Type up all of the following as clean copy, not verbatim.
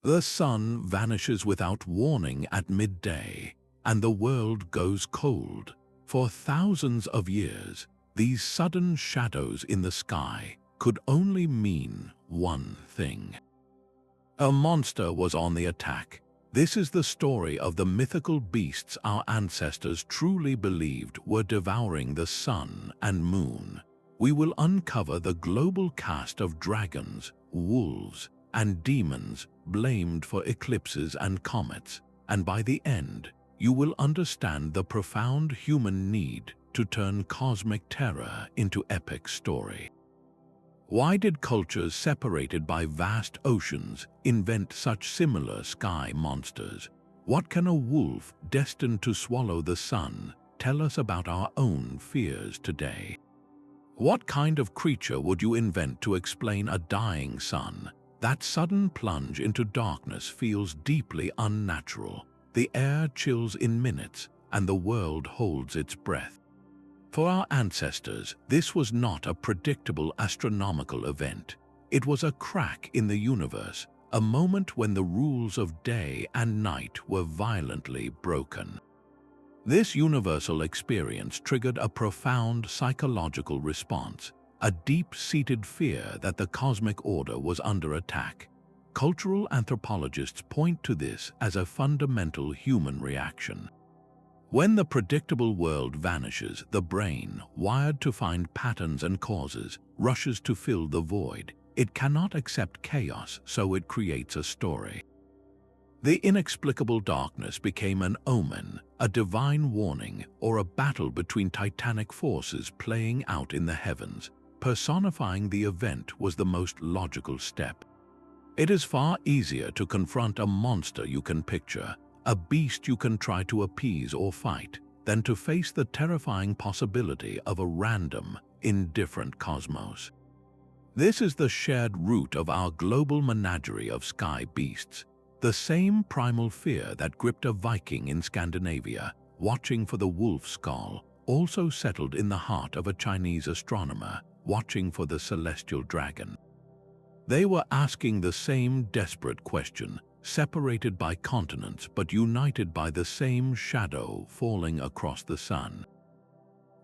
The sun vanishes without warning at midday, and the world goes cold. For thousands of years, these sudden shadows in the sky could only mean one thing. A monster was on the attack. This is the story of the mythical beasts our ancestors truly believed were devouring the sun and moon. We will uncover the global cast of dragons, wolves, and demons blamed for eclipses and comets, and by the end, you will understand the profound human need to turn cosmic terror into epic story. Why did cultures separated by vast oceans invent such similar sky monsters? What can a wolf destined to swallow the sun tell us about our own fears today? What kind of creature would you invent to explain a dying sun? That sudden plunge into darkness feels deeply unnatural. The air chills in minutes, and the world holds its breath. For our ancestors, this was not a predictable astronomical event. It was a crack in the universe, a moment when the rules of day and night were violently broken. This universal experience triggered a profound psychological response, a deep-seated fear that the cosmic order was under attack. Cultural anthropologists point to this as a fundamental human reaction. When the predictable world vanishes, the brain, wired to find patterns and causes, rushes to fill the void. It cannot accept chaos, so it creates a story. The inexplicable darkness became an omen, a divine warning, or a battle between titanic forces playing out in the heavens. Personifying the event was the most logical step. It is far easier to confront a monster you can picture, a beast you can try to appease or fight, than to face the terrifying possibility of a random, indifferent cosmos. This is the shared root of our global menagerie of sky beasts, the same primal fear that gripped a Viking in Scandinavia, watching for the wolf skull, also settled in the heart of a Chinese astronomer, watching for the celestial dragon. They were asking the same desperate question, separated by continents but united by the same shadow falling across the sun.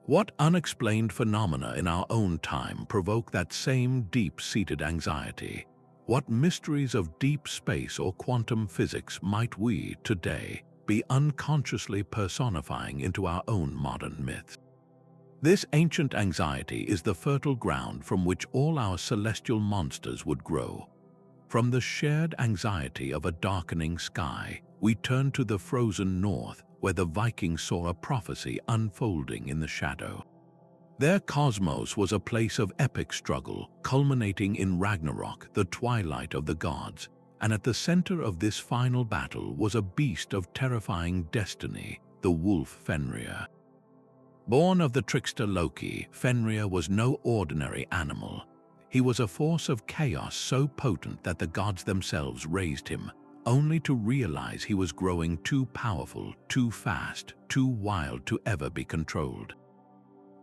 What unexplained phenomena in our own time provoke that same deep-seated anxiety? What mysteries of deep space or quantum physics might we, today, be unconsciously personifying into our own modern myths? This ancient anxiety is the fertile ground from which all our celestial monsters would grow. From the shared anxiety of a darkening sky, we turn to the frozen north, where the Vikings saw a prophecy unfolding in the shadow. Their cosmos was a place of epic struggle, culminating in Ragnarok, the twilight of the gods, and at the center of this final battle was a beast of terrifying destiny, the wolf Fenrir. Born of the trickster Loki, Fenrir was no ordinary animal. He was a force of chaos so potent that the gods themselves raised him, only to realize he was growing too powerful, too fast, too wild to ever be controlled.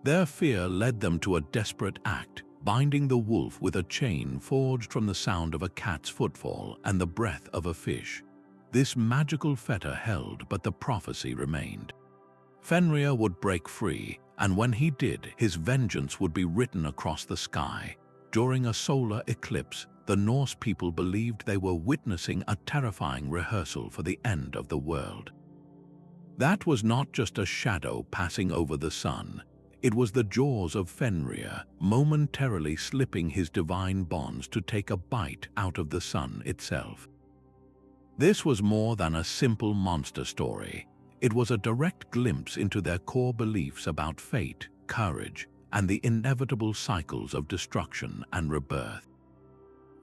Their fear led them to a desperate act, binding the wolf with a chain forged from the sound of a cat's footfall and the breath of a fish. This magical fetter held, but the prophecy remained. Fenrir would break free, and when he did, his vengeance would be written across the sky. During a solar eclipse, the Norse people believed they were witnessing a terrifying rehearsal for the end of the world. That was not just a shadow passing over the sun. It was the jaws of Fenrir, momentarily slipping his divine bonds to take a bite out of the sun itself. This was more than a simple monster story. It was a direct glimpse into their core beliefs about fate, courage, and the inevitable cycles of destruction and rebirth.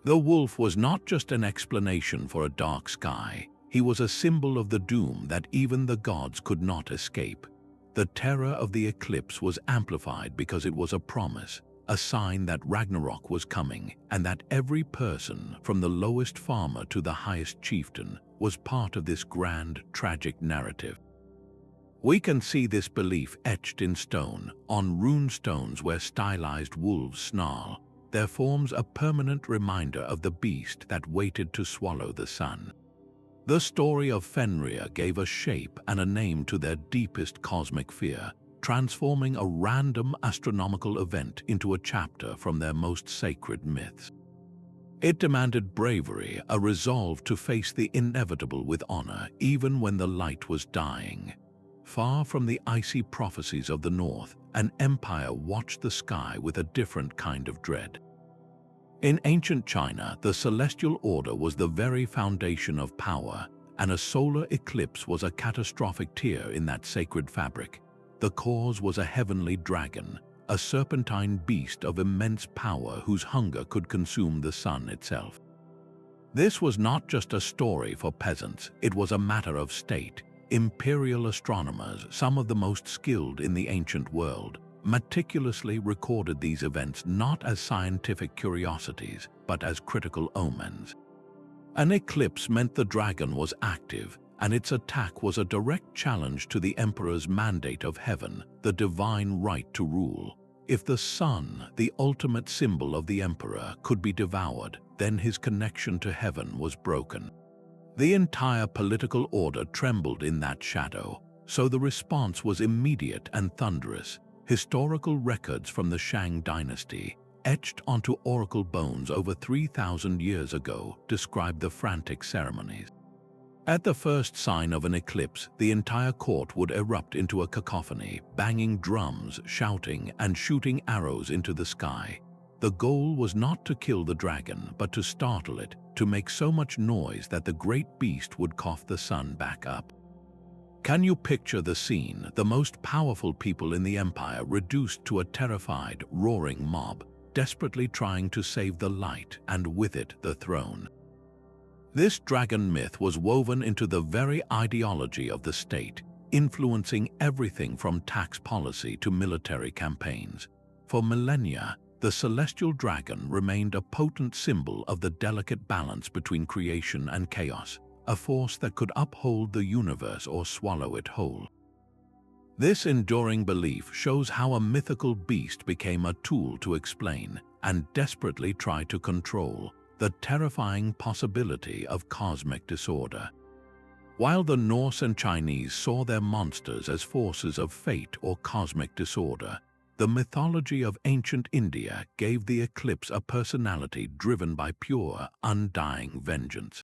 The wolf was not just an explanation for a dark sky. He was a symbol of the doom that even the gods could not escape. The terror of the eclipse was amplified because it was a promise, a sign that Ragnarok was coming, and that every person, from the lowest farmer to the highest chieftain, was part of this grand, tragic narrative. We can see this belief etched in stone, on rune stones where stylized wolves snarl. there forms a permanent reminder of the beast that waited to swallow the sun. The story of Fenrir gave a shape and a name to their deepest cosmic fear, transforming a random astronomical event into a chapter from their most sacred myths. It demanded bravery, a resolve to face the inevitable with honor, even when the light was dying. Far from the icy prophecies of the north, an empire watched the sky with a different kind of dread. In ancient China, the celestial order was the very foundation of power, and a solar eclipse was a catastrophic tear in that sacred fabric. The cause was a heavenly dragon, a serpentine beast of immense power whose hunger could consume the sun itself. This was not just a story for peasants, it was a matter of state. Imperial astronomers, some of the most skilled in the ancient world, meticulously recorded these events not as scientific curiosities, but as critical omens. An eclipse meant the dragon was active, and its attack was a direct challenge to the emperor's mandate of heaven, the divine right to rule. If the sun, the ultimate symbol of the emperor, could be devoured, then his connection to heaven was broken. The entire political order trembled in that shadow, so the response was immediate and thunderous. Historical records from the Shang dynasty, etched onto oracle bones over 3,000 years ago, describe the frantic ceremonies. At the first sign of an eclipse, the entire court would erupt into a cacophony, banging drums, shouting, and shooting arrows into the sky. The goal was not to kill the dragon, but to startle it, to make so much noise that the great beast would cough the sun back up. Can you picture the scene, the most powerful people in the empire reduced to a terrified, roaring mob, desperately trying to save the light and with it the throne? This dragon myth was woven into the very ideology of the state, influencing everything from tax policy to military campaigns. For millennia, the celestial dragon remained a potent symbol of the delicate balance between creation and chaos, a force that could uphold the universe or swallow it whole. This enduring belief shows how a mythical beast became a tool to explain, and desperately try to control, the terrifying possibility of cosmic disorder. While the Norse and Chinese saw their monsters as forces of fate or cosmic disorder, the mythology of ancient India gave the eclipse a personality driven by pure, undying vengeance.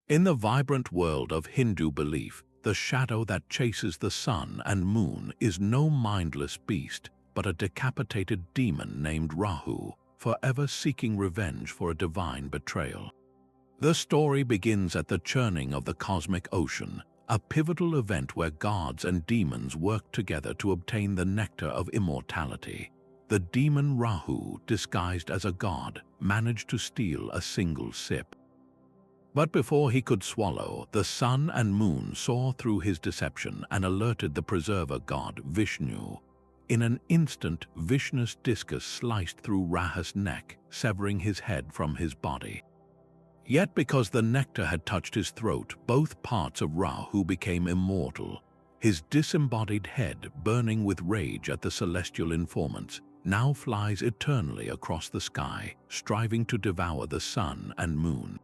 In the vibrant world of Hindu belief, the shadow that chases the sun and moon is no mindless beast, but a decapitated demon named Rahu, forever seeking revenge for a divine betrayal. The story begins at the churning of the cosmic ocean, a pivotal event where gods and demons work together to obtain the nectar of immortality. The demon Rahu, disguised as a god, managed to steal a single sip. But before he could swallow, the sun and moon saw through his deception and alerted the preserver god Vishnu. In an instant, Vishnu's discus sliced through Rahu's neck, severing his head from his body. Yet because the nectar had touched his throat, both parts of Rahu became immortal. His disembodied head, burning with rage at the celestial informants, now flies eternally across the sky, striving to devour the sun and moon.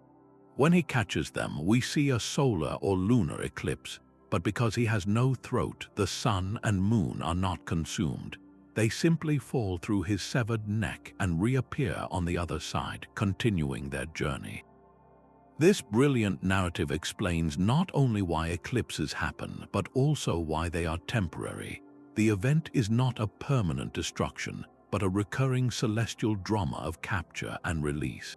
When he catches them, we see a solar or lunar eclipse, but because he has no throat, the sun and moon are not consumed. They simply fall through his severed neck and reappear on the other side, continuing their journey. This brilliant narrative explains not only why eclipses happen, but also why they are temporary. The event is not a permanent destruction, but a recurring celestial drama of capture and release.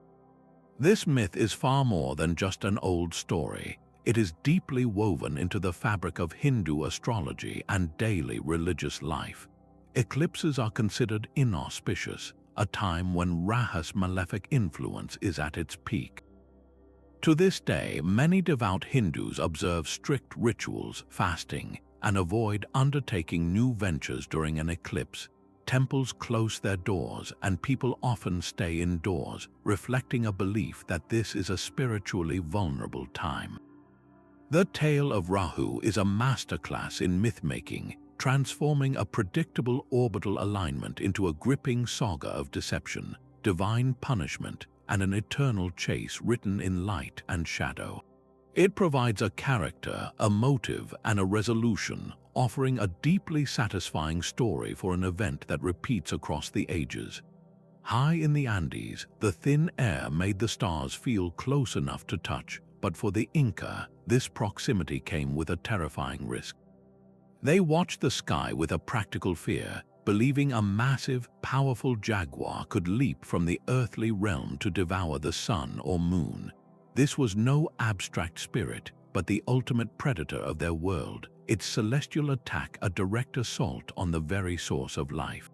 This myth is far more than just an old story. It is deeply woven into the fabric of Hindu astrology and daily religious life. Eclipses are considered inauspicious, a time when Rahu's malefic influence is at its peak. To this day, many devout Hindus observe strict rituals, fasting, and avoid undertaking new ventures during an eclipse. Temples close their doors and people often stay indoors, reflecting a belief that this is a spiritually vulnerable time. The tale of Rahu is a masterclass in myth-making, transforming a predictable orbital alignment into a gripping saga of deception. divine punishment, and an eternal chase written in light and shadow. It provides a character, a motive, and a resolution, offering a deeply satisfying story for an event that repeats across the ages. High in the Andes, the thin air made the stars feel close enough to touch, but for the Inca, this proximity came with a terrifying risk. They watched the sky with a practical fear, believing a massive, powerful jaguar could leap from the earthly realm to devour the sun or moon. This was no abstract spirit, but the ultimate predator of their world, its celestial attack a direct assault on the very source of life.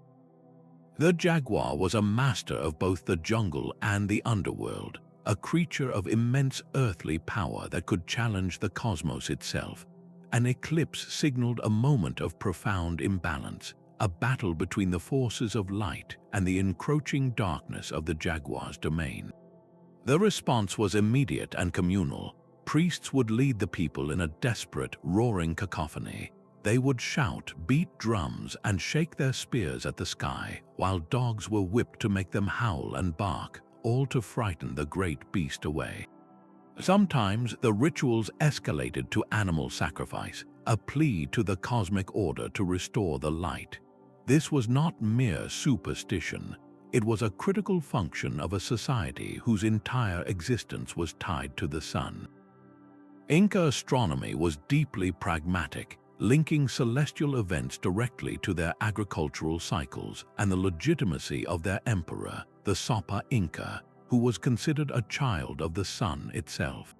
The jaguar was a master of both the jungle and the underworld, a creature of immense earthly power that could challenge the cosmos itself. An eclipse signaled a moment of profound imbalance, a battle between the forces of light and the encroaching darkness of the jaguar's domain. The response was immediate and communal. Priests would lead the people in a desperate, roaring cacophony. They would shout, beat drums, and shake their spears at the sky, while dogs were whipped to make them howl and bark, all to frighten the great beast away. Sometimes the rituals escalated to animal sacrifice, a plea to the cosmic order to restore the light. This was not mere superstition. It was a critical function of a society whose entire existence was tied to the sun. Inca astronomy was deeply pragmatic, linking celestial events directly to their agricultural cycles and the legitimacy of their emperor, the Sopa Inca, who was considered a child of the sun itself.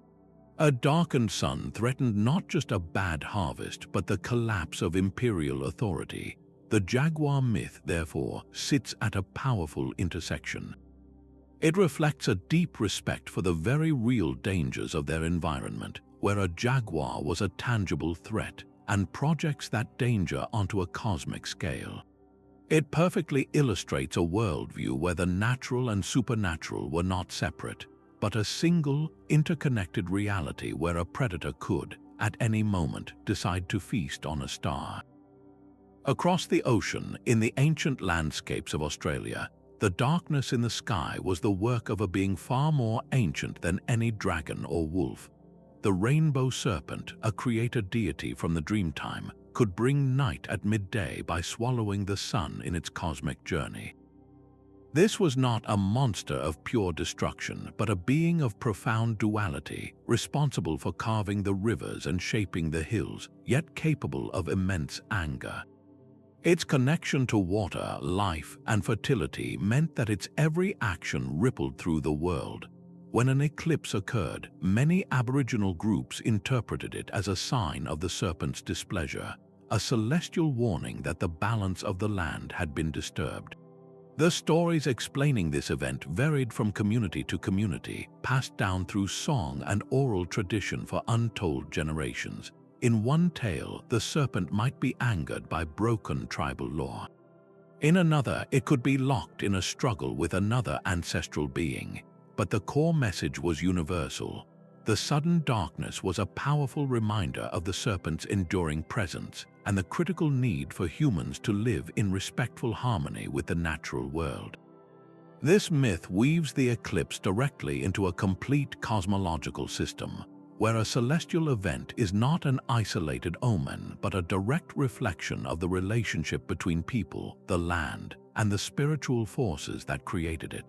A darkened sun threatened not just a bad harvest, but the collapse of imperial authority. The jaguar myth, therefore, sits at a powerful intersection. It reflects a deep respect for the very real dangers of their environment, where a jaguar was a tangible threat, and projects that danger onto a cosmic scale. It perfectly illustrates a worldview where the natural and supernatural were not separate, but a single, interconnected reality where a predator could, at any moment, decide to feast on a star. Across the ocean, in the ancient landscapes of Australia, the darkness in the sky was the work of a being far more ancient than any dragon or wolf. The rainbow serpent, a creator deity from the dreamtime, could bring night at midday by swallowing the sun in its cosmic journey. This was not a monster of pure destruction, but a being of profound duality, responsible for carving the rivers and shaping the hills, yet capable of immense anger. Its connection to water, life, and fertility meant that its every action rippled through the world. When an eclipse occurred, many Aboriginal groups interpreted it as a sign of the serpent's displeasure, a celestial warning that the balance of the land had been disturbed. The stories explaining this event varied from community to community, passed down through song and oral tradition for untold generations. In one tale, the serpent might be angered by broken tribal law. In another, it could be locked in a struggle with another ancestral being. But the core message was universal. The sudden darkness was a powerful reminder of the serpent's enduring presence and the critical need for humans to live in respectful harmony with the natural world. This myth weaves the eclipse directly into a complete cosmological system, where a celestial event is not an isolated omen but a direct reflection of the relationship between people, the land, and the spiritual forces that created it.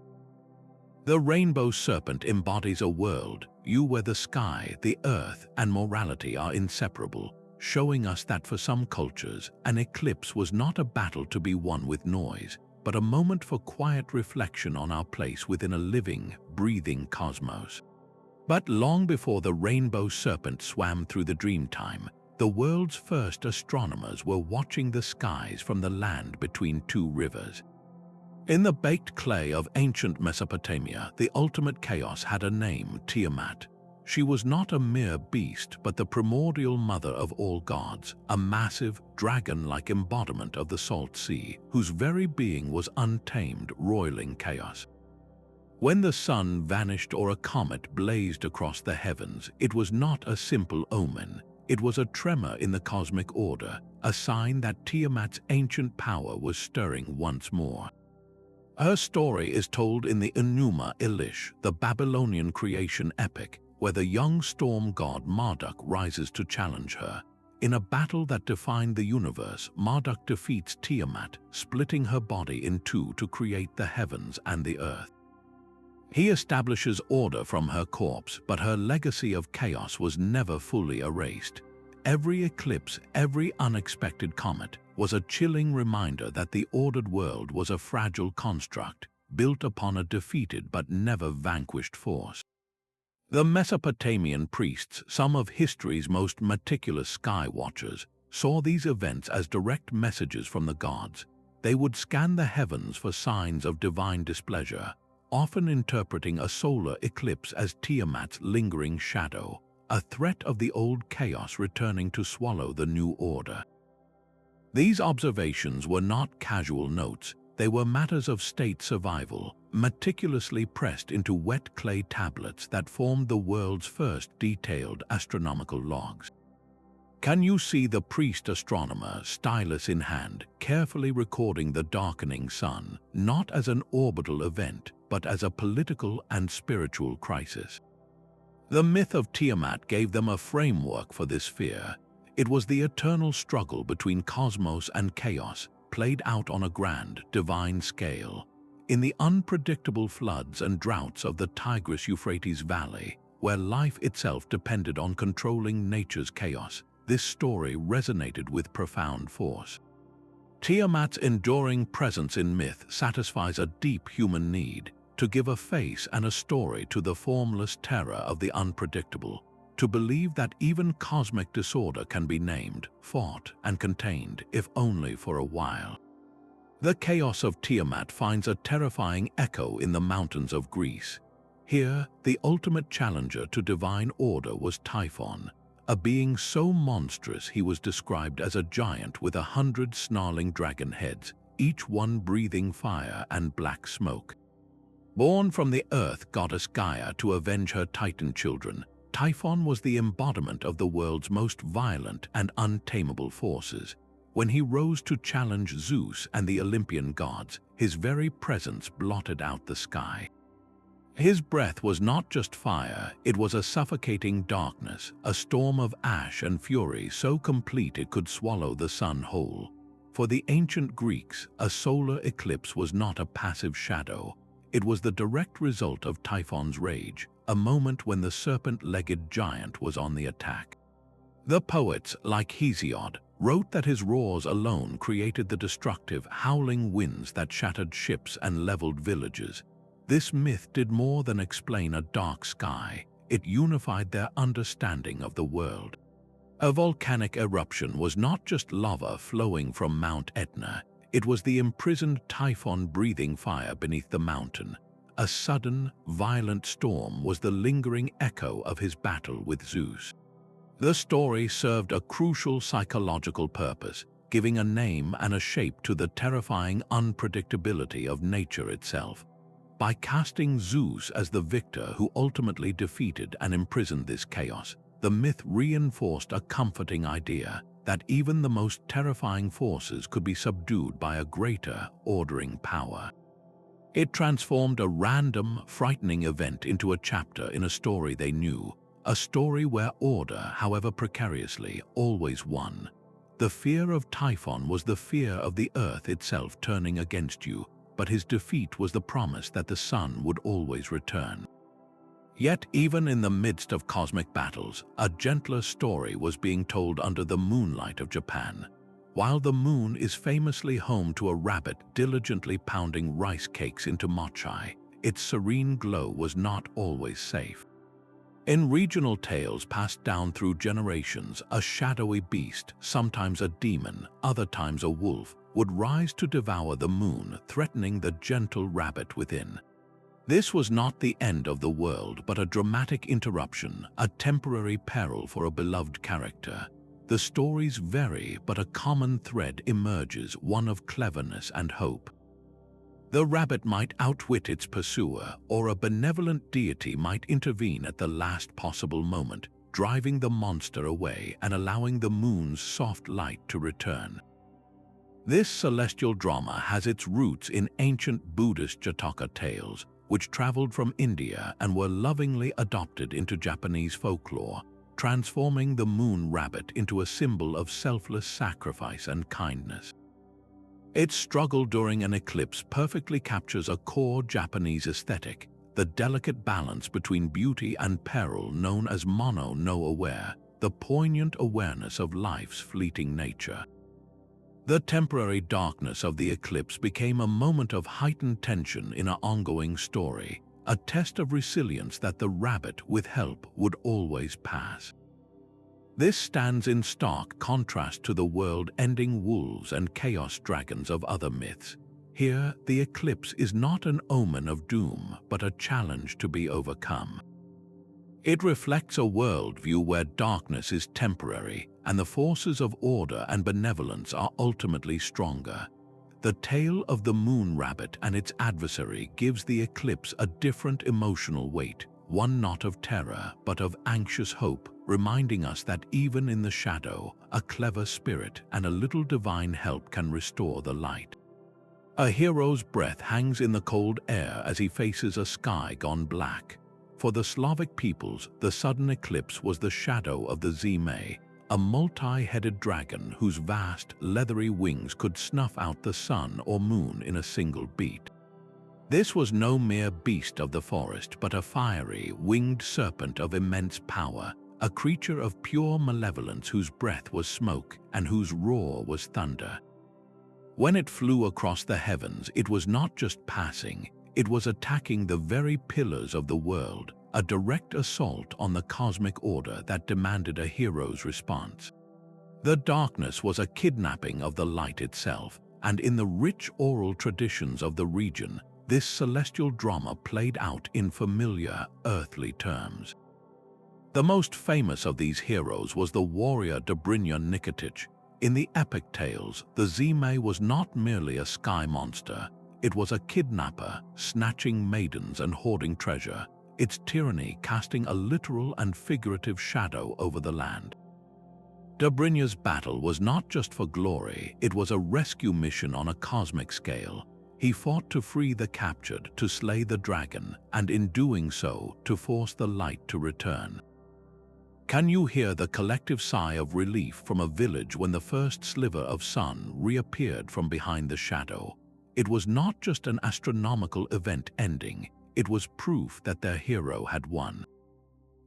The rainbow serpent embodies a world where the sky, the earth, and morality are inseparable, showing us that for some cultures, an eclipse was not a battle to be won with noise, but a moment for quiet reflection on our place within a living, breathing cosmos. But long before the rainbow serpent swam through the dreamtime, the world's first astronomers were watching the skies from the land between two rivers. In the baked clay of ancient Mesopotamia, the ultimate chaos had a name, Tiamat. She was not a mere beast, but the primordial mother of all gods, a massive, dragon-like embodiment of the salt sea, whose very being was untamed, roiling chaos. When the sun vanished or a comet blazed across the heavens, it was not a simple omen. It was a tremor in the cosmic order, a sign that Tiamat's ancient power was stirring once more. Her story is told in the Enuma Elish, the Babylonian creation epic, where the young storm god Marduk rises to challenge her. In a battle that defined the universe, Marduk defeats Tiamat, splitting her body in two to create the heavens and the earth. He establishes order from her corpse, but her legacy of chaos was never fully erased. Every eclipse, every unexpected comet, was a chilling reminder that the ordered world was a fragile construct, built upon a defeated but never vanquished force. The Mesopotamian priests, some of history's most meticulous sky watchers, saw these events as direct messages from the gods. They would scan the heavens for signs of divine displeasure, often interpreting a solar eclipse as Tiamat's lingering shadow, a threat of the old chaos returning to swallow the new order. These observations were not casual notes. They were matters of state survival, meticulously pressed into wet clay tablets that formed the world's first detailed astronomical logs. Can you see the priest astronomer, stylus in hand, carefully recording the darkening sun, not as an orbital event, but as a political and spiritual crisis? The myth of Tiamat gave them a framework for this fear. It was the eternal struggle between cosmos and chaos, played out on a grand, divine scale. In the unpredictable floods and droughts of the Tigris-Euphrates Valley, where life itself depended on controlling nature's chaos, this story resonated with profound force. Tiamat's enduring presence in myth satisfies a deep human need to give a face and a story to the formless terror of the unpredictable, to believe that even cosmic disorder can be named, fought, and contained, if only for a while. The chaos of Tiamat finds a terrifying echo in the mountains of Greece. Here, the ultimate challenger to divine order was Typhon, a being so monstrous he was described as a giant with 100 snarling dragon heads, each one breathing fire and black smoke. Born from the earth goddess Gaia to avenge her Titan children, Typhon was the embodiment of the world's most violent and untamable forces. When he rose to challenge Zeus and the Olympian gods, his very presence blotted out the sky. His breath was not just fire, it was a suffocating darkness, a storm of ash and fury so complete it could swallow the sun whole. For the ancient Greeks, a solar eclipse was not a passive shadow. It was the direct result of Typhon's rage, a moment when the serpent-legged giant was on the attack. The poets, like Hesiod, wrote that his roars alone created the destructive, howling winds that shattered ships and leveled villages. This myth did more than explain a dark sky. It unified their understanding of the world. A volcanic eruption was not just lava flowing from Mount Etna. It was the imprisoned Typhon breathing fire beneath the mountain. A sudden, violent storm was the lingering echo of his battle with Zeus. The story served a crucial psychological purpose, giving a name and a shape to the terrifying unpredictability of nature itself. By casting Zeus as the victor who ultimately defeated and imprisoned this chaos, the myth reinforced a comforting idea that even the most terrifying forces could be subdued by a greater, ordering power. It transformed a random, frightening event into a chapter in a story they knew, a story where order, however precariously, always won. The fear of Typhon was the fear of the earth itself turning against you, but his defeat was the promise that the sun would always return. Yet even in the midst of cosmic battles, a gentler story was being told under the moonlight of Japan. While the moon is famously home to a rabbit diligently pounding rice cakes into mochi, its serene glow was not always safe. In regional tales passed down through generations, a shadowy beast, sometimes a demon, other times a wolf, would rise to devour the moon, threatening the gentle rabbit within. This was not the end of the world, but a dramatic interruption, a temporary peril for a beloved character. The stories vary, but a common thread emerges, one of cleverness and hope. The rabbit might outwit its pursuer, or a benevolent deity might intervene at the last possible moment, driving the monster away and allowing the moon's soft light to return. This celestial drama has its roots in ancient Buddhist Jataka tales, which traveled from India and were lovingly adopted into Japanese folklore, transforming the moon rabbit into a symbol of selfless sacrifice and kindness. Its struggle during an eclipse perfectly captures a core Japanese aesthetic, the delicate balance between beauty and peril known as mono no aware, the poignant awareness of life's fleeting nature. The temporary darkness of the eclipse became a moment of heightened tension in an ongoing story, a test of resilience that the rabbit, with help, would always pass. This stands in stark contrast to the world-ending wolves and chaos dragons of other myths. Here, the eclipse is not an omen of doom, but a challenge to be overcome. It reflects a worldview where darkness is temporary and the forces of order and benevolence are ultimately stronger. The tale of the moon rabbit and its adversary gives the eclipse a different emotional weight, one not of terror but of anxious hope, reminding us that even in the shadow, a clever spirit and a little divine help can restore the light. A hero's breath hangs in the cold air as he faces a sky gone black. For the Slavic peoples, the sudden eclipse was the shadow of the Zmei, a multi-headed dragon whose vast, leathery wings could snuff out the sun or moon in a single beat. This was no mere beast of the forest, but a fiery, winged serpent of immense power, a creature of pure malevolence whose breath was smoke and whose roar was thunder. When it flew across the heavens, it was not just passing, it was attacking the very pillars of the world, a direct assault on the cosmic order that demanded a hero's response. The darkness was a kidnapping of the light itself, and in the rich oral traditions of the region, this celestial drama played out in familiar, earthly terms. The most famous of these heroes was the warrior Dobrynya Nikitich. In the epic tales, the Zmei was not merely a sky monster, it was a kidnapper, snatching maidens and hoarding treasure, its tyranny casting a literal and figurative shadow over the land. Dobrynya's battle was not just for glory, it was a rescue mission on a cosmic scale. He fought to free the captured, to slay the dragon, and in doing so, to force the light to return. Can you hear the collective sigh of relief from a village when the first sliver of sun reappeared from behind the shadow? It was not just an astronomical event ending, it was proof that their hero had won.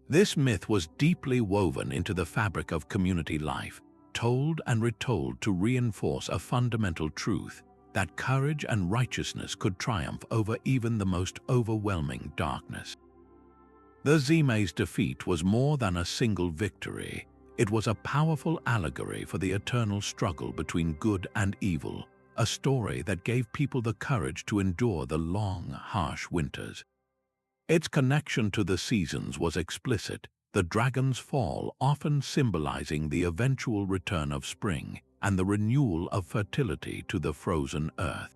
This myth was deeply woven into the fabric of community life, told and retold to reinforce a fundamental truth, that courage and righteousness could triumph over even the most overwhelming darkness. The Zmei's defeat was more than a single victory. It was a powerful allegory for the eternal struggle between good and evil, a story that gave people the courage to endure the long, harsh winters. Its connection to the seasons was explicit, the dragon's fall often symbolizing the eventual return of spring and the renewal of fertility to the frozen earth.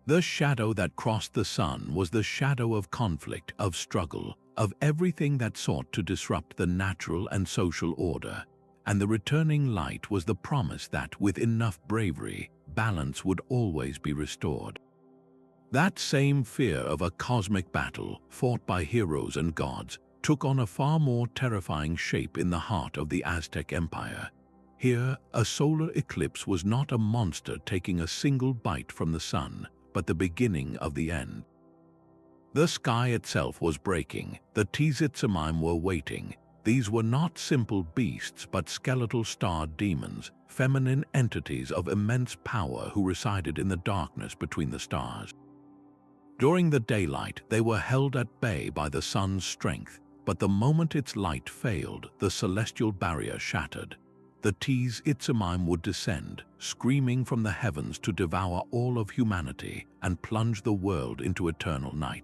The shadow that crossed the sun was the shadow of conflict, of struggle, of everything that sought to disrupt the natural and social order, and the returning light was the promise that, with enough bravery, balance would always be restored. That same fear of a cosmic battle, fought by heroes and gods, took on a far more terrifying shape in the heart of the Aztec Empire. Here, a solar eclipse was not a monster taking a single bite from the sun, but the beginning of the end. The sky itself was breaking, the Tzimim were waiting. These were not simple beasts but skeletal star demons, feminine entities of immense power who resided in the darkness between the stars. During the daylight, they were held at bay by the sun's strength, but the moment its light failed, the celestial barrier shattered. The Tzimim would descend, screaming from the heavens to devour all of humanity and plunge the world into eternal night.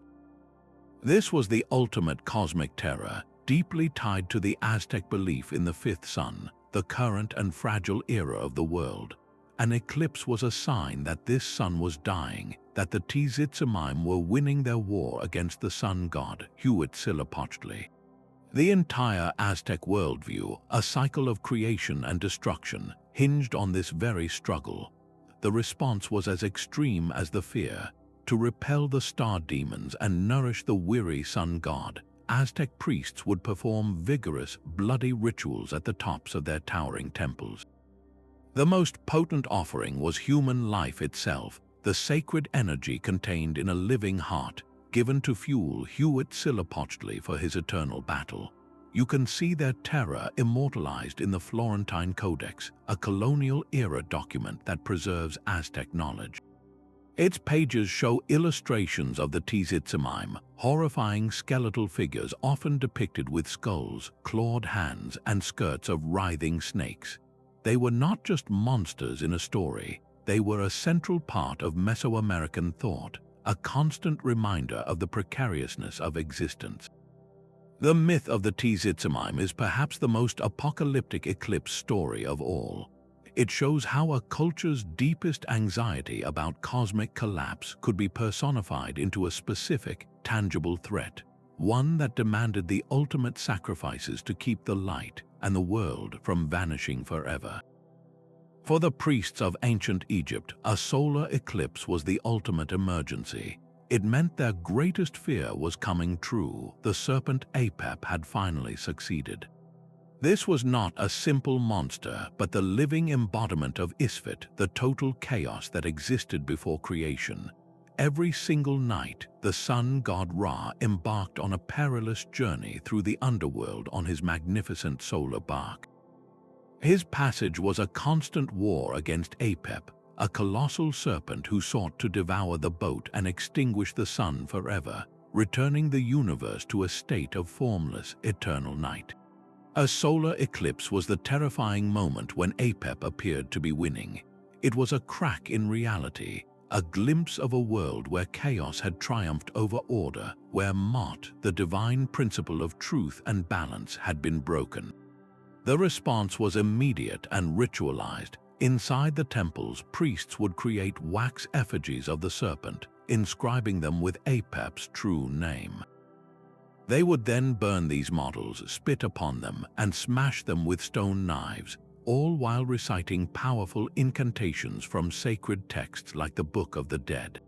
This was the ultimate cosmic terror, deeply tied to the Aztec belief in the fifth sun, the current and fragile era of the world. An eclipse was a sign that this sun was dying, that the Tzimim were winning their war against the sun god, Huitzilopochtli. The entire Aztec worldview, a cycle of creation and destruction, hinged on this very struggle. the response was as extreme as the fear. To repel the star demons and nourish the weary sun god, Aztec priests would perform vigorous, bloody rituals at the tops of their towering temples. The most potent offering was human life itself, the sacred energy contained in a living heart, given to fuel Huitzilopochtli for his eternal battle. You can see their terror immortalized in the Florentine Codex, a colonial-era document that preserves Aztec knowledge. Its pages show illustrations of the Tzitzimime, horrifying skeletal figures often depicted with skulls, clawed hands, and skirts of writhing snakes. They were not just monsters in a story, they were a central part of Mesoamerican thought, a constant reminder of the precariousness of existence. The myth of the Tzitzimime is perhaps the most apocalyptic eclipse story of all. It shows how a culture's deepest anxiety about cosmic collapse could be personified into a specific, tangible threat, one that demanded the ultimate sacrifices to keep the light and the world from vanishing forever. For the priests of ancient Egypt, a solar eclipse was the ultimate emergency. It meant their greatest fear was coming true. The serpent Apep had finally succeeded. This was not a simple monster, but the living embodiment of Isfet, the total chaos that existed before creation. Every single night, the sun god Ra embarked on a perilous journey through the underworld on his magnificent solar bark. His passage was a constant war against Apep, a colossal serpent who sought to devour the boat and extinguish the sun forever, returning the universe to a state of formless, eternal night. A solar eclipse was the terrifying moment when Apep appeared to be winning. It was a crack in reality, a glimpse of a world where chaos had triumphed over order, where Mot, the divine principle of truth and balance, had been broken. The response was immediate and ritualized. Inside the temples, priests would create wax effigies of the serpent, inscribing them with Apep's true name. They would then burn these models, spit upon them, and smash them with stone knives, all while reciting powerful incantations from sacred texts like the Book of the Dead.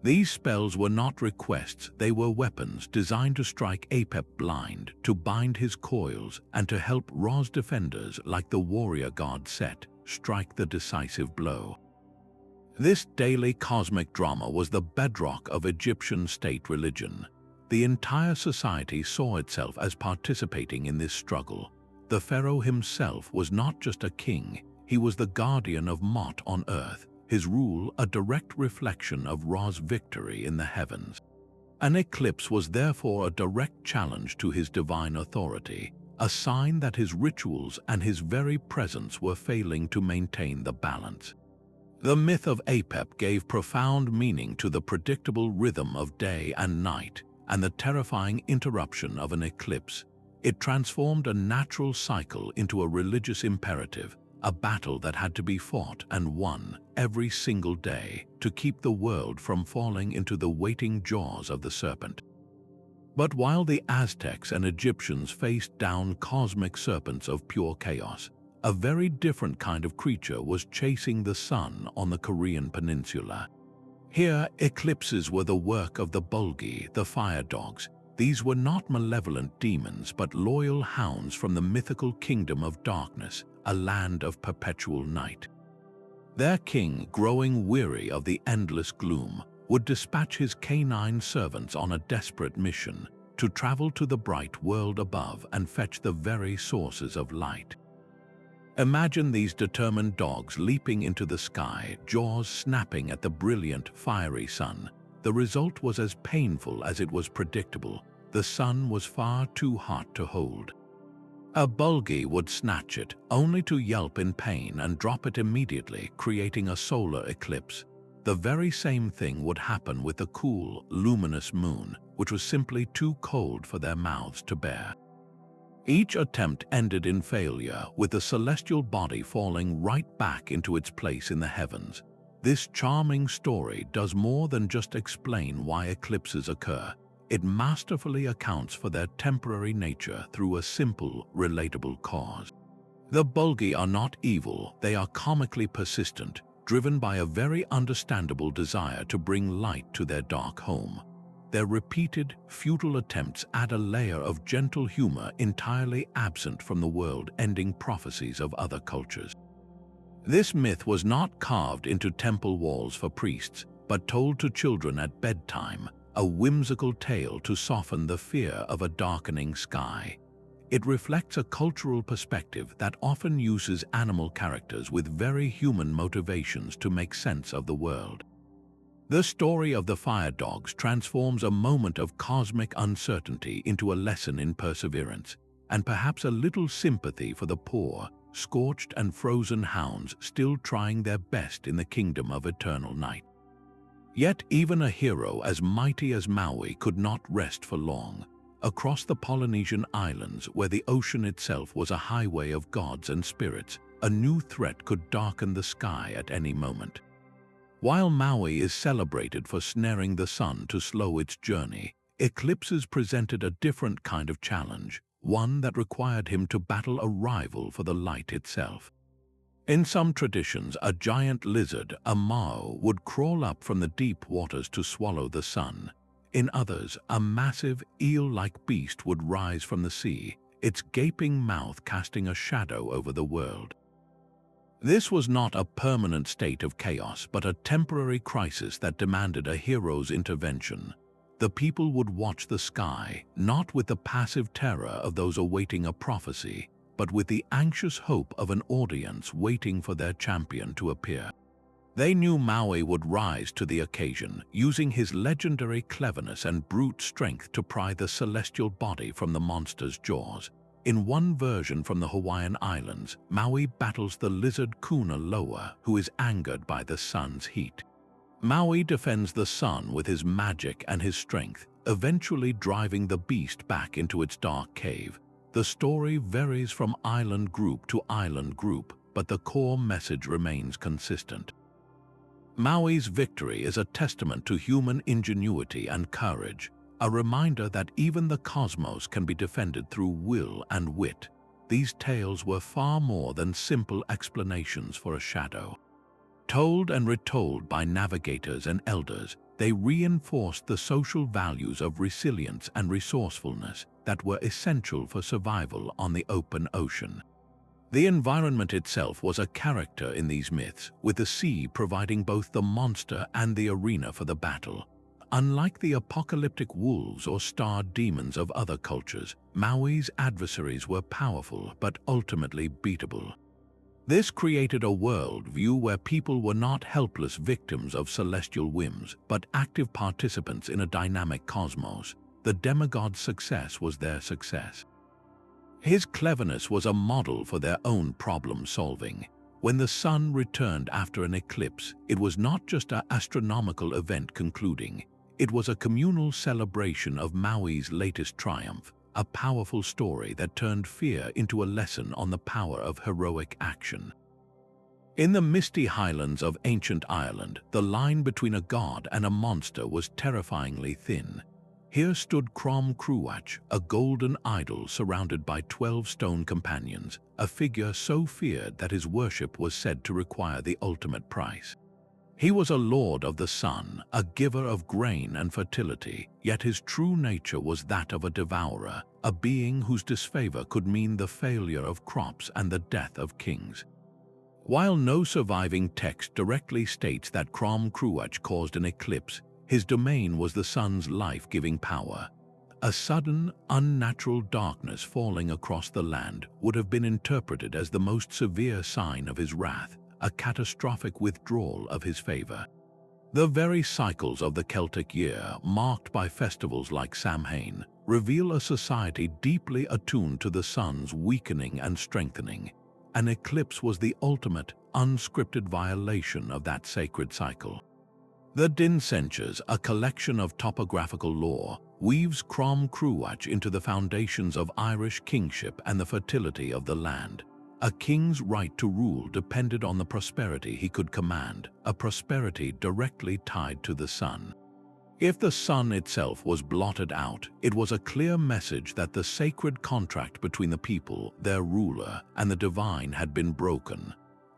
These spells were not requests, they were weapons designed to strike Apep blind, to bind his coils, and to help Ra's defenders, like the warrior god Set, strike the decisive blow. This daily cosmic drama was the bedrock of Egyptian state religion. The entire society saw itself as participating in this struggle. The pharaoh himself was not just a king, he was the guardian of Mot on earth, his rule a direct reflection of Ra's victory in the heavens. An eclipse was therefore a direct challenge to his divine authority, a sign that his rituals and his very presence were failing to maintain the balance. The myth of Apep gave profound meaning to the predictable rhythm of day and night, and the terrifying interruption of an eclipse. It transformed a natural cycle into a religious imperative, a battle that had to be fought and won every single day to keep the world from falling into the waiting jaws of the serpent. But while the Aztecs and Egyptians faced down cosmic serpents of pure chaos, a very different kind of creature was chasing the sun on the Korean peninsula. Here, eclipses were the work of the Bulgi, the fire dogs. These were not malevolent demons, but loyal hounds from the mythical kingdom of darkness, a land of perpetual night. Their king, growing weary of the endless gloom, would dispatch his canine servants on a desperate mission to travel to the bright world above and fetch the very sources of light. Imagine these determined dogs leaping into the sky, jaws snapping at the brilliant, fiery sun. The result was as painful as it was predictable. The sun was far too hot to hold. A Bulgi would snatch it, only to yelp in pain and drop it immediately, creating a solar eclipse. The very same thing would happen with the cool, luminous moon, which was simply too cold for their mouths to bear. Each attempt ended in failure, with the celestial body falling right back into its place in the heavens. This charming story does more than just explain why eclipses occur. It masterfully accounts for their temporary nature through a simple, relatable cause. The Bulgi are not evil, they are comically persistent. driven by a very understandable desire to bring light to their dark home. Their repeated, futile attempts add a layer of gentle humor entirely absent from the world-ending prophecies of other cultures. This myth was not carved into temple walls for priests, but told to children at bedtime, a whimsical tale to soften the fear of a darkening sky. It reflects a cultural perspective that often uses animal characters with very human motivations to make sense of the world. The story of the fire dogs transforms a moment of cosmic uncertainty into a lesson in perseverance, and perhaps a little sympathy for the poor, scorched and frozen hounds still trying their best in the kingdom of eternal night. Yet even a hero as mighty as Maui could not rest for long. Across the Polynesian islands, where the ocean itself was a highway of gods and spirits, a new threat could darken the sky at any moment. While Maui is celebrated for snaring the sun to slow its journey, eclipses presented a different kind of challenge, one that required him to battle a rival for the light itself. In some traditions, a giant lizard, a mau, would crawl up from the deep waters to swallow the sun. In others, a massive, eel-like beast would rise from the sea, its gaping mouth casting a shadow over the world. This was not a permanent state of chaos, but a temporary crisis that demanded a hero's intervention. The people would watch the sky, not with the passive terror of those awaiting a prophecy, but with the anxious hope of an audience waiting for their champion to appear. They knew Maui would rise to the occasion, using his legendary cleverness and brute strength to pry the celestial body from the monster's jaws. In one version from the Hawaiian Islands, Maui battles the lizard Kuna Loa, who is angered by the sun's heat. Maui defends the sun with his magic and his strength, eventually driving the beast back into its dark cave. The story varies from island group to island group, but the core message remains consistent. Maui's victory is a testament to human ingenuity and courage, a reminder that even the cosmos can be defended through will and wit. These tales were far more than simple explanations for a shadow. Told and retold by navigators and elders, they reinforced the social values of resilience and resourcefulness that were essential for survival on the open ocean. The environment itself was a character in these myths, with the sea providing both the monster and the arena for the battle. Unlike the apocalyptic wolves or star demons of other cultures, Maui's adversaries were powerful but ultimately beatable. This created a world view where people were not helpless victims of celestial whims, but active participants in a dynamic cosmos. The demigod's success was their success. His cleverness was a model for their own problem-solving. When the sun returned after an eclipse, it was not just an astronomical event concluding. It was a communal celebration of Maui's latest triumph, a powerful story that turned fear into a lesson on the power of heroic action. In the misty highlands of ancient Ireland, the line between a god and a monster was terrifyingly thin. Here stood Cruach, a golden idol surrounded by 12 stone companions, a figure so feared that his worship was said to require the ultimate price. He was a lord of the sun, a giver of grain and fertility, yet his true nature was that of a devourer, a being whose disfavor could mean the failure of crops and the death of kings. While no surviving text directly states that Cruach caused an eclipse, his domain was the sun's life-giving power. A sudden, unnatural darkness falling across the land would have been interpreted as the most severe sign of his wrath, a catastrophic withdrawal of his favor. The very cycles of the Celtic year, marked by festivals like Samhain, reveal a society deeply attuned to the sun's weakening and strengthening. An eclipse was the ultimate, unscripted violation of that sacred cycle. The Dinsenchas, a collection of topographical lore, weaves Cruach into the foundations of Irish kingship and the fertility of the land. A king's right to rule depended on the prosperity he could command, a prosperity directly tied to the sun. If the sun itself was blotted out, it was a clear message that the sacred contract between the people, their ruler, and the divine had been broken.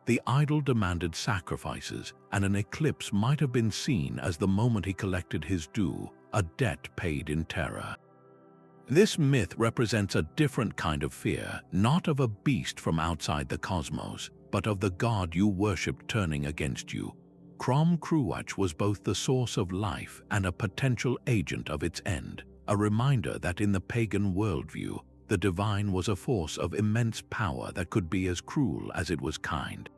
The idol demanded sacrifices, and an eclipse might have been seen as the moment he collected his due, a debt paid in terror. This myth represents a different kind of fear, not of a beast from outside the cosmos, but of the god you worship turning against you. Cruach was both the source of life and a potential agent of its end, a reminder that in the pagan worldview, the divine was a force of immense power that could be as cruel as it was kind.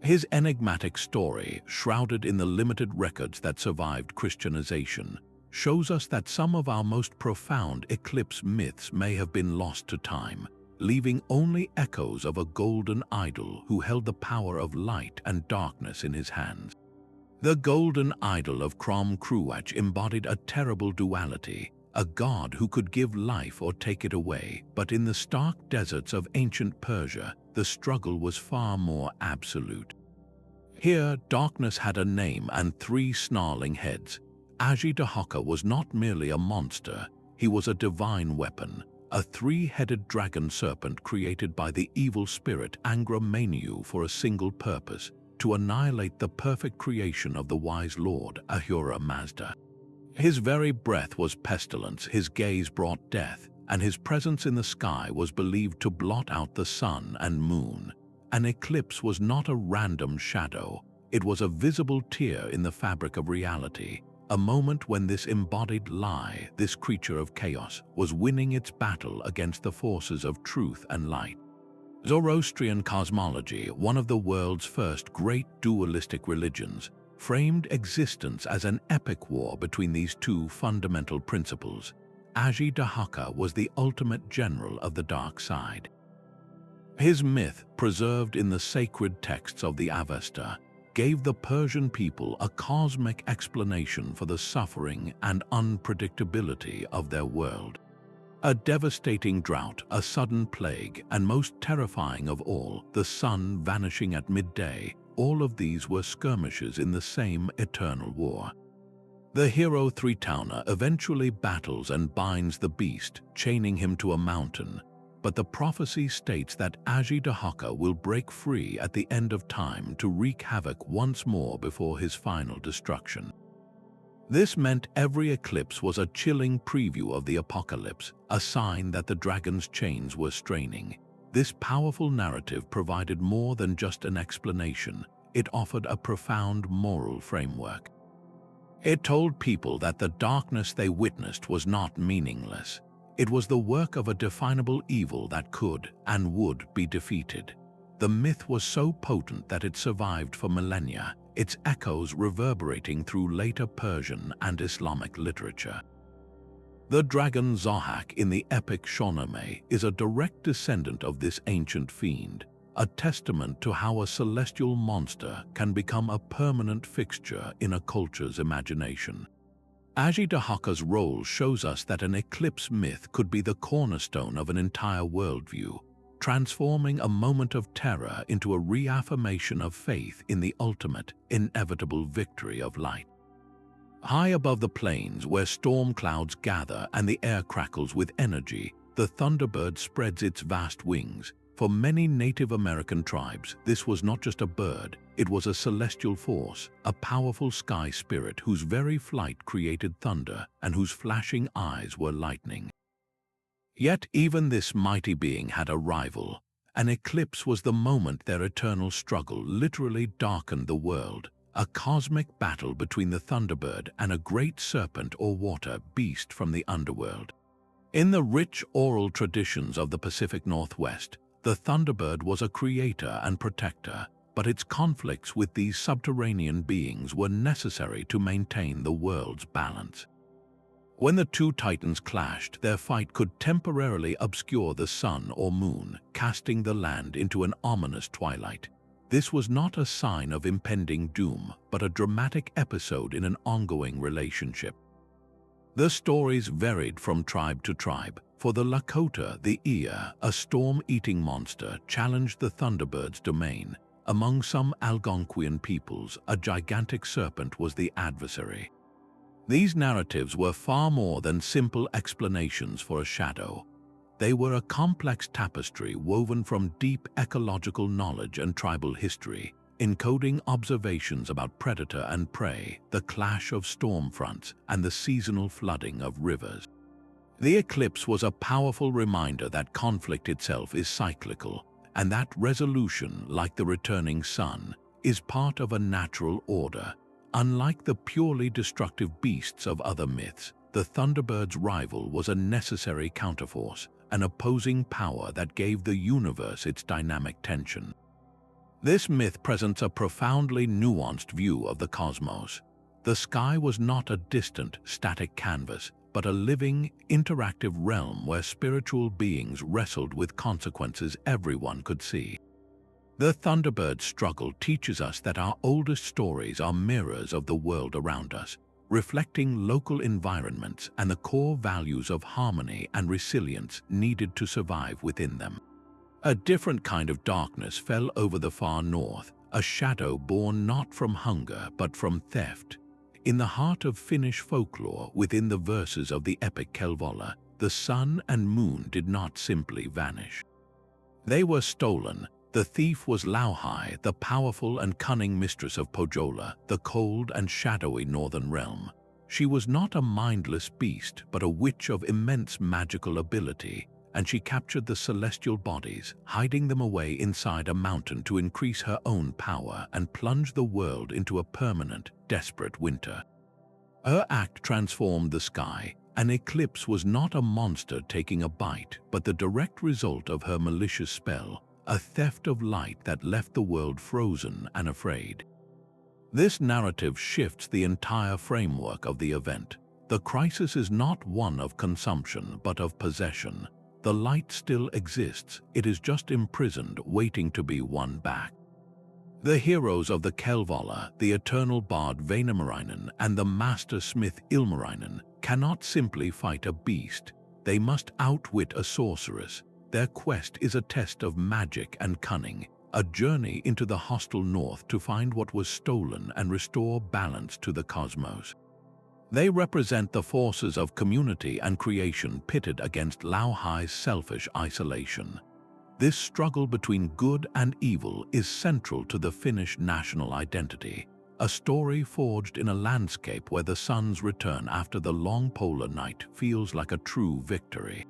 His enigmatic story, shrouded in the limited records that survived Christianization, shows us that some of our most profound eclipse myths may have been lost to time, leaving only echoes of a golden idol who held the power of light and darkness in his hands. The golden idol of Cruach embodied a terrible duality, a god who could give life or take it away, but in the stark deserts of ancient Persia, the struggle was far more absolute. Here, darkness had a name and 3 snarling heads. Aztec was not merely a monster, he was a divine weapon, a 3-headed dragon serpent created by the evil spirit Angra for a single purpose, to annihilate the perfect creation of the wise lord Ahura Mazda. His very breath was pestilence, his gaze brought death, and his presence in the sky was believed to blot out the sun and moon. An eclipse was not a random shadow, it was a visible tear in the fabric of reality, a moment when this embodied lie, this creature of chaos, was winning its battle against the forces of truth and light. Zoroastrian cosmology, one of the world's first great dualistic religions, framed existence as an epic war between these 2 fundamental principles. Aztec was the ultimate general of the dark side. His myth, preserved in the sacred texts of the Avesta, gave the Persian people a cosmic explanation for the suffering and unpredictability of their world. A devastating drought, a sudden plague, and most terrifying of all, the sun vanishing at midday, all of these were skirmishes in the same eternal war. The hero Three-Towner eventually battles and binds the beast, chaining him to a mountain, but the prophecy states that Aztec will break free at the end of time to wreak havoc once more before his final destruction. This meant every eclipse was a chilling preview of the apocalypse, a sign that the dragon's chains were straining. This powerful narrative provided more than just an explanation, it offered a profound moral framework. It told people that the darkness they witnessed was not meaningless. It was the work of a definable evil that could and would be defeated. The myth was so potent that it survived for millennia, its echoes reverberating through later Persian and Islamic literature. The dragon Zahak in the epic Shahnameh is a direct descendant of this ancient fiend, a testament to how a celestial monster can become a permanent fixture in a culture's imagination. Aztec's role shows us that an eclipse myth could be the cornerstone of an entire worldview, transforming a moment of terror into a reaffirmation of faith in the ultimate, inevitable victory of light. High above the plains where storm clouds gather and the air crackles with energy, the Thunderbird spreads its vast wings. For many Native American tribes, this was not just a bird, it was a celestial force, a powerful sky spirit whose very flight created thunder and whose flashing eyes were lightning. Yet even this mighty being had a rival. An eclipse was the moment their eternal struggle literally darkened the world, a cosmic battle between the Thunderbird and a great serpent or water beast from the underworld. In the rich oral traditions of the Pacific Northwest, the Thunderbird was a creator and protector, but its conflicts with these subterranean beings were necessary to maintain the world's balance. When the 2 titans clashed, their fight could temporarily obscure the sun or moon, casting the land into an ominous twilight. This was not a sign of impending doom, but a dramatic episode in an ongoing relationship. The stories varied from tribe to tribe. For the Lakota, the Ea, a storm-eating monster, challenged the Thunderbird's domain. Among some Algonquian peoples, a gigantic serpent was the adversary. These narratives were far more than simple explanations for a shadow. They were a complex tapestry woven from deep ecological knowledge and tribal history, encoding observations about predator and prey, the clash of storm fronts, and the seasonal flooding of rivers. The eclipse was a powerful reminder that conflict itself is cyclical, and that resolution, like the returning sun, is part of a natural order. Unlike the purely destructive beasts of other myths, the Thunderbird's rival was a necessary counterforce, an opposing power that gave the universe its dynamic tension. This myth presents a profoundly nuanced view of the cosmos. The sky was not a distant, static canvas, but a living, interactive realm where spiritual beings wrestled with consequences everyone could see. The Thunderbird's struggle teaches us that our oldest stories are mirrors of the world around us, reflecting local environments and the core values of harmony and resilience needed to survive within them. A different kind of darkness fell over the far north, a shadow born not from hunger but from theft. In the heart of Finnish folklore, within the verses of the epic Kalevala, the sun and moon did not simply vanish. They were stolen. The thief was Lauhi, the powerful and cunning mistress of Pohjola, the cold and shadowy northern realm. She was not a mindless beast, but a witch of immense magical ability, and she captured the celestial bodies, hiding them away inside a mountain to increase her own power and plunge the world into a permanent, desperate winter. Her act transformed the sky. An eclipse was not a monster taking a bite, but the direct result of her malicious spell, a theft of light that left the world frozen and afraid. This narrative shifts the entire framework of the event. The crisis is not one of consumption, but of possession. The light still exists, it is just imprisoned, waiting to be won back. The heroes of the Kalevala, the eternal bard Vainamarainen and the master smith Ilmarinen, cannot simply fight a beast. They must outwit a sorceress. Their quest is a test of magic and cunning, a journey into the hostile north to find what was stolen and restore balance to the cosmos. They represent the forces of community and creation pitted against Lauhi's selfish isolation. This struggle between good and evil is central to the Finnish national identity, a story forged in a landscape where the sun's return after the long polar night feels like a true victory.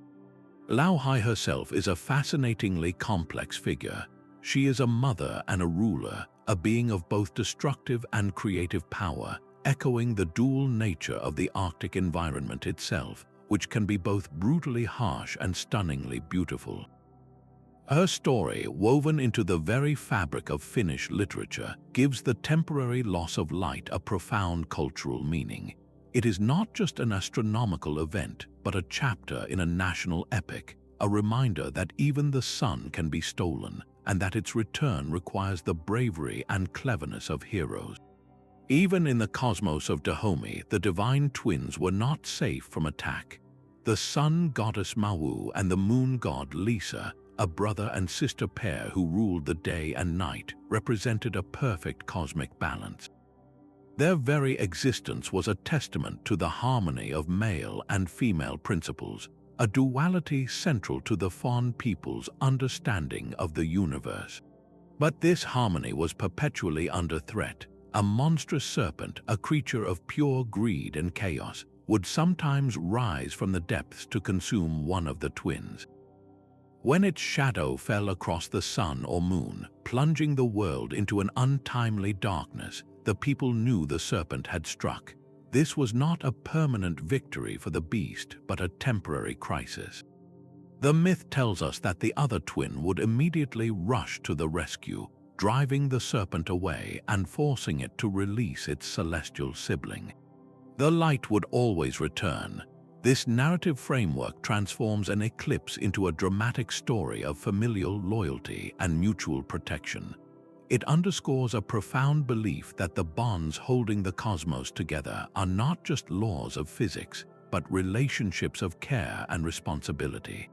Lauhi herself is a fascinatingly complex figure. She is a mother and a ruler, a being of both destructive and creative power, echoing the dual nature of the Arctic environment itself, which can be both brutally harsh and stunningly beautiful. Her story, woven into the very fabric of Finnish literature, gives the temporary loss of light a profound cultural meaning. It is not just an astronomical event, but a chapter in a national epic, a reminder that even the sun can be stolen, and that its return requires the bravery and cleverness of heroes. Even in the cosmos of Dahomey, the divine twins were not safe from attack. The sun goddess Maui and the moon god Lisa, a brother and sister pair who ruled the day and night, represented a perfect cosmic balance. Their very existence was a testament to the harmony of male and female principles, a duality central to the Faun people's understanding of the universe. But this harmony was perpetually under threat. A monstrous serpent, a creature of pure greed and chaos, would sometimes rise from the depths to consume one of the twins. When its shadow fell across the sun or moon, plunging the world into an untimely darkness, the people knew the serpent had struck. This was not a permanent victory for the beast, but a temporary crisis. The myth tells us that the other twin would immediately rush to the rescue, driving the serpent away and forcing it to release its celestial sibling. The light would always return. This narrative framework transforms an eclipse into a dramatic story of familial loyalty and mutual protection. It underscores a profound belief that the bonds holding the cosmos together are not just laws of physics, but relationships of care and responsibility.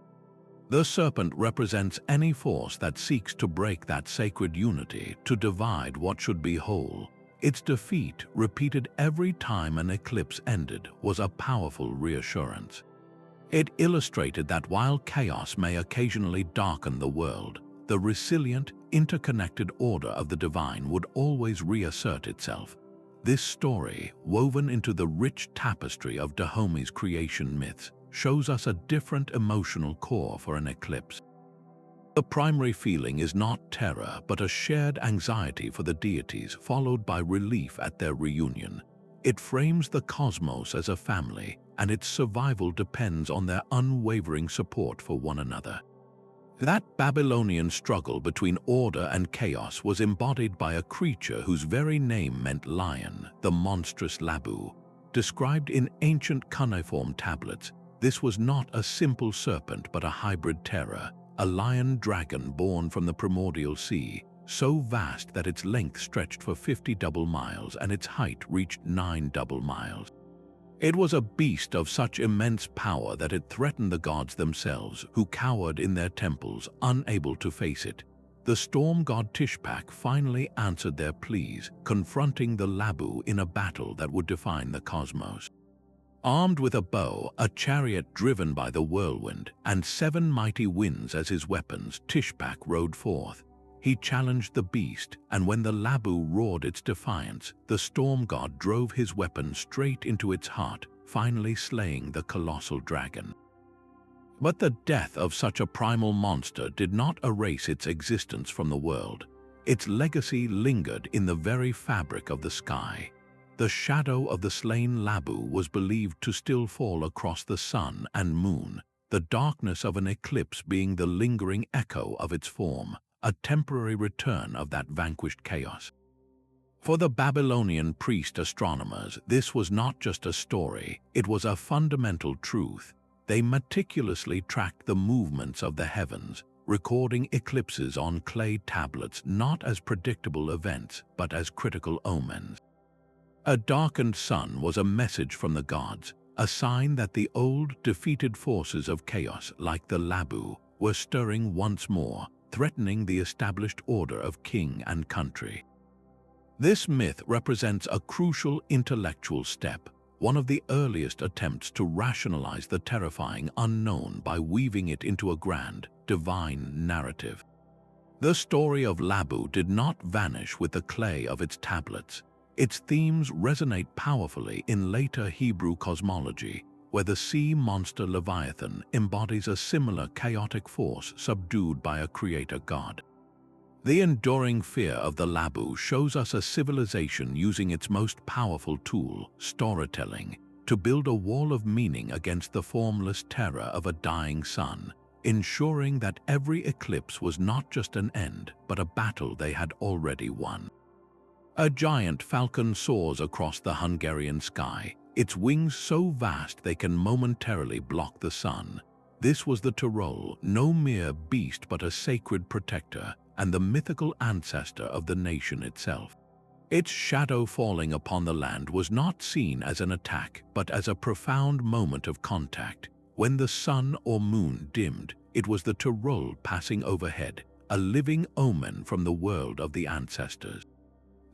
The serpent represents any force that seeks to break that sacred unity, to divide what should be whole. Its defeat, repeated every time an eclipse ended, was a powerful reassurance. It illustrated that while chaos may occasionally darken the world, the resilient, interconnected order of the divine would always reassert itself. This story, woven into the rich tapestry of Dahome's creation myths, shows us a different emotional core for an eclipse. The primary feeling is not terror, but a shared anxiety for the deities, followed by relief at their reunion. It frames the cosmos as a family, and its survival depends on their unwavering support for one another. That Babylonian struggle between order and chaos was embodied by a creature whose very name meant lion, the monstrous Labu. Described in ancient cuneiform tablets, this was not a simple serpent but a hybrid terror, a lion dragon born from the primordial sea, so vast that its length stretched for 50 double miles and its height reached 9 double miles. It was a beast of such immense power that it threatened the gods themselves, who cowered in their temples, unable to face it. The storm god Tishpak finally answered their pleas, confronting the Labu in a battle that would define the cosmos. Armed with a bow, a chariot driven by the whirlwind, and 7 mighty winds as his weapons, Tishpak rode forth. He challenged the beast, and when the Labu roared its defiance, the storm god drove his weapon straight into its heart, finally slaying the colossal dragon. But the death of such a primal monster did not erase its existence from the world. Its legacy lingered in the very fabric of the sky. The shadow of the slain Labu was believed to still fall across the sun and moon, the darkness of an eclipse being the lingering echo of its form, a temporary return of that vanquished chaos. For the Babylonian priest-astronomers, this was not just a story, it was a fundamental truth. They meticulously tracked the movements of the heavens, recording eclipses on clay tablets not as predictable events, but as critical omens. A darkened sun was a message from the gods, a sign that the old, defeated forces of chaos, like the Labu, were stirring once more, threatening the established order of king and country. This myth represents a crucial intellectual step, one of the earliest attempts to rationalize the terrifying unknown by weaving it into a grand, divine narrative. The story of Labu did not vanish with the clay of its tablets. Its themes resonate powerfully in later Hebrew cosmology, where the sea monster Leviathan embodies a similar chaotic force subdued by a creator god. The enduring fear of the Labu shows us a civilization using its most powerful tool, storytelling, to build a wall of meaning against the formless terror of a dying sun, ensuring that every eclipse was not just an end, but a battle they had already won. A giant falcon soars across the Hungarian sky, its wings so vast they can momentarily block the sun. This was the Tyrol, no mere beast but a sacred protector and the mythical ancestor of the nation itself. Its shadow falling upon the land was not seen as an attack, but as a profound moment of contact. When the sun or moon dimmed, it was the Tyrol passing overhead, a living omen from the world of the ancestors.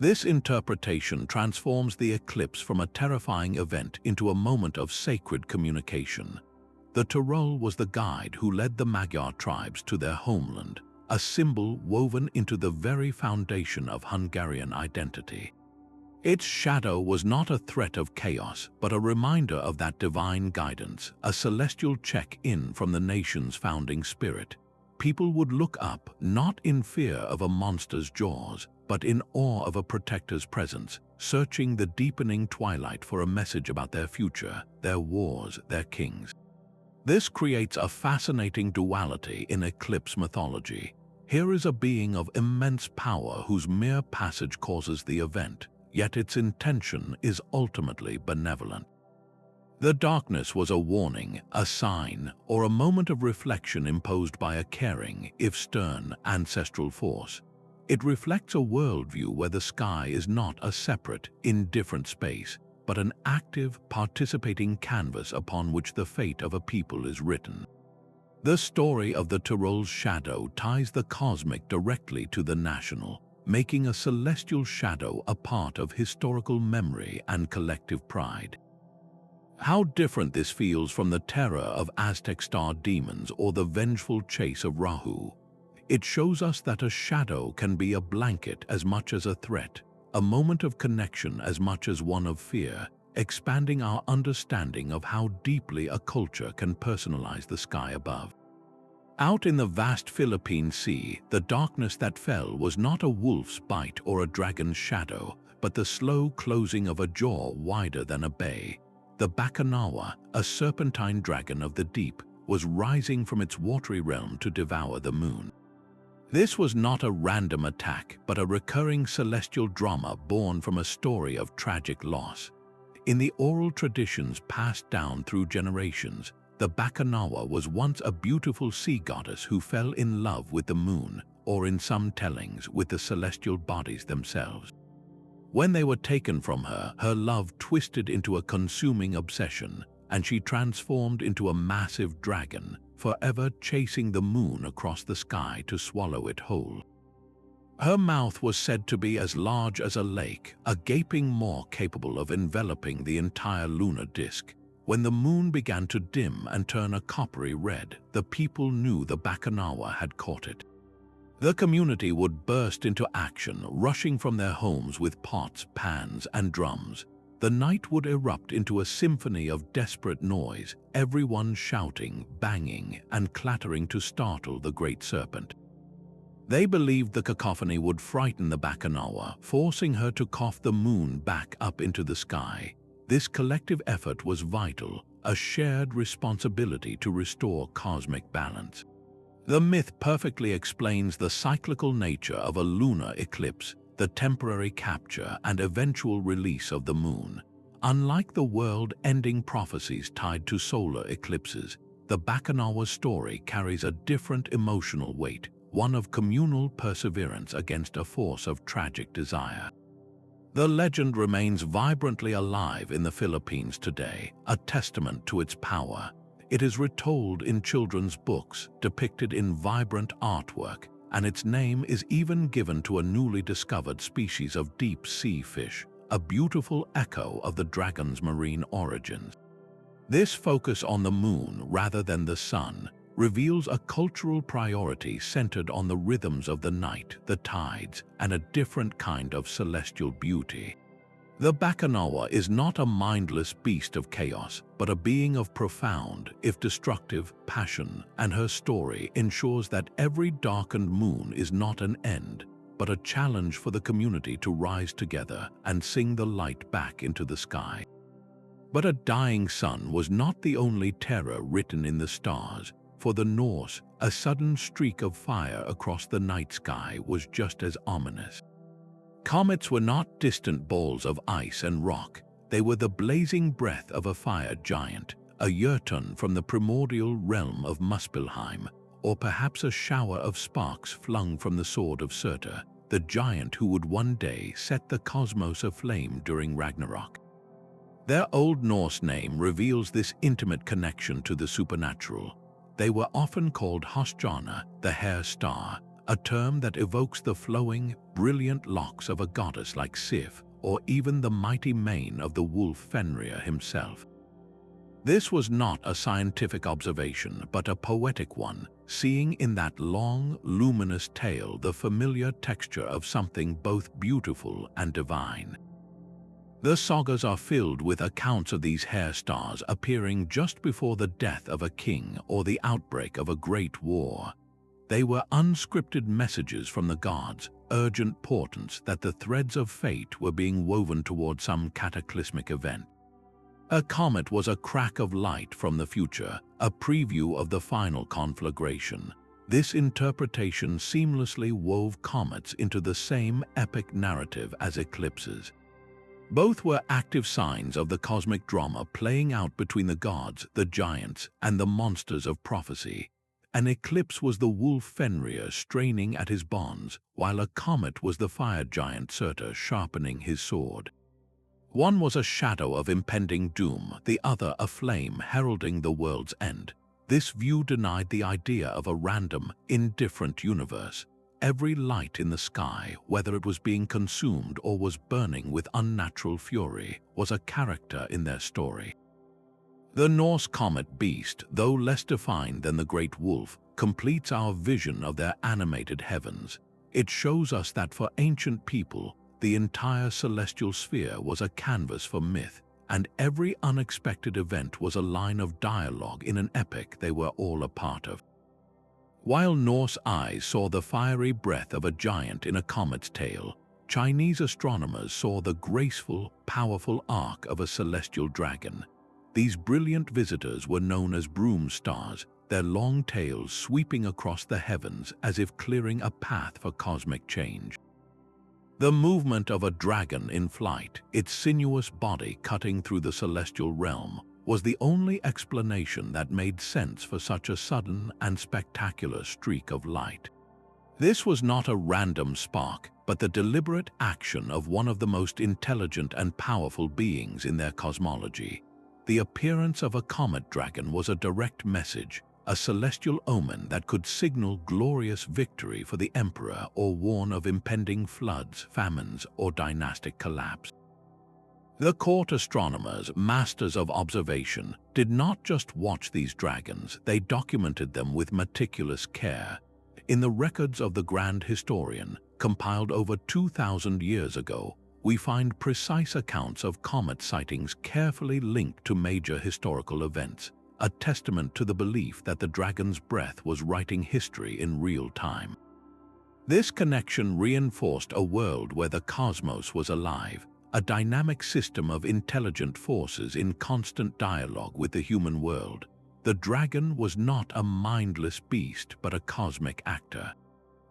This interpretation transforms the eclipse from a terrifying event into a moment of sacred communication. The Tyrol was the guide who led the Magyar tribes to their homeland, a symbol woven into the very foundation of Hungarian identity. Its shadow was not a threat of chaos, but a reminder of that divine guidance, a celestial check-in from the nation's founding spirit. People would look up, not in fear of a monster's jaws, but in awe of a protector's presence, searching the deepening twilight for a message about their future, their wars, their kings. This creates a fascinating duality in eclipse mythology. Here is a being of immense power whose mere passage causes the event, yet its intention is ultimately benevolent. The darkness was a warning, a sign, or a moment of reflection imposed by a caring, if stern, ancestral force. It reflects a worldview where the sky is not a separate, indifferent space, but an active, participating canvas upon which the fate of a people is written. The story of the Tyrol's shadow ties the cosmic directly to the national, making a celestial shadow a part of historical memory and collective pride. How different this feels from the terror of Aztec star demons or the vengeful chase of Rahu. It shows us that a shadow can be a blanket as much as a threat, a moment of connection as much as one of fear, expanding our understanding of how deeply a culture can personalize the sky above. Out in the vast Philippine Sea, the darkness that fell was not a wolf's bite or a dragon's shadow, but the slow closing of a jaw wider than a bay. The Bakunawa, a serpentine dragon of the deep, was rising from its watery realm to devour the moon. This was not a random attack, but a recurring celestial drama born from a story of tragic loss. In the oral traditions passed down through generations, the Bakunawa was once a beautiful sea goddess who fell in love with the moon, or in some tellings, with the celestial bodies themselves. When they were taken from her, her love twisted into a consuming obsession, and she transformed into a massive dragon, forever chasing the moon across the sky to swallow it whole. Her mouth was said to be as large as a lake, a gaping maw capable of enveloping the entire lunar disk. When the moon began to dim and turn a coppery red, the people knew the Bakunawa had caught it. The community would burst into action, rushing from their homes with pots, pans, and drums. The night would erupt into a symphony of desperate noise, everyone shouting, banging, and clattering to startle the great serpent. They believed the cacophony would frighten the Bakunawa, forcing her to cough the moon back up into the sky. This collective effort was vital, a shared responsibility to restore cosmic balance. The myth perfectly explains the cyclical nature of a lunar eclipse, the temporary capture and eventual release of the moon. Unlike the world-ending prophecies tied to solar eclipses, the Bakunawa story carries a different emotional weight, one of communal perseverance against a force of tragic desire. The legend remains vibrantly alive in the Philippines today, a testament to its power. It is retold in children's books, depicted in vibrant artwork, and its name is even given to a newly discovered species of deep-sea fish, a beautiful echo of the dragon's marine origins. This focus on the moon rather than the sun reveals a cultural priority centered on the rhythms of the night, the tides, and a different kind of celestial beauty. The Bakunawa is not a mindless beast of chaos, but a being of profound, if destructive, passion, and her story ensures that every darkened moon is not an end, but a challenge for the community to rise together and sing the light back into the sky. But a dying sun was not the only terror written in the stars. For the Norse, a sudden streak of fire across the night sky was just as ominous. Comets were not distant balls of ice and rock. They were the blazing breath of a fire giant, a Jotun from the primordial realm of Muspelheim, or perhaps a shower of sparks flung from the sword of Surtur, the giant who would one day set the cosmos aflame during Ragnarok. Their Old Norse name reveals this intimate connection to the supernatural. They were often called Hostjana, the hair star, a term that evokes the flowing, brilliant locks of a goddess like Sif, or even the mighty mane of the wolf Fenrir himself. This was not a scientific observation, but a poetic one, seeing in that long, luminous tail the familiar texture of something both beautiful and divine. The sagas are filled with accounts of these hair stars appearing just before the death of a king or the outbreak of a great war. They were unscripted messages from the gods, urgent portents that the threads of fate were being woven toward some cataclysmic event. A comet was a crack of light from the future, a preview of the final conflagration. This interpretation seamlessly wove comets into the same epic narrative as eclipses. Both were active signs of the cosmic drama playing out between the gods, the giants, and the monsters of prophecy. An eclipse was the wolf Fenrir straining at his bonds, while a comet was the fire giant Surtur sharpening his sword. One was a shadow of impending doom, the other a flame heralding the world's end. This view denied the idea of a random, indifferent universe. Every light in the sky, whether it was being consumed or was burning with unnatural fury, was a character in their story. The Norse comet beast, though less defined than the great wolf, completes our vision of their animated heavens. It shows us that for ancient people, the entire celestial sphere was a canvas for myth, and every unexpected event was a line of dialogue in an epic they were all a part of. While Norse eyes saw the fiery breath of a giant in a comet's tail, Chinese astronomers saw the graceful, powerful arc of a celestial dragon. These brilliant visitors were known as broom stars, their long tails sweeping across the heavens as if clearing a path for cosmic change. The movement of a dragon in flight, its sinuous body cutting through the celestial realm, was the only explanation that made sense for such a sudden and spectacular streak of light. This was not a random spark, but the deliberate action of one of the most intelligent and powerful beings in their cosmology. The appearance of a comet dragon was a direct message, a celestial omen that could signal glorious victory for the emperor or warn of impending floods, famines, or dynastic collapse. The court astronomers, masters of observation, did not just watch these dragons, they documented them with meticulous care. In the records of the Grand Historian, compiled over 2,000 years ago, we find precise accounts of comet sightings carefully linked to major historical events, a testament to the belief that the dragon's breath was writing history in real time. This connection reinforced a world where the cosmos was alive, a dynamic system of intelligent forces in constant dialogue with the human world. The dragon was not a mindless beast, but a cosmic actor.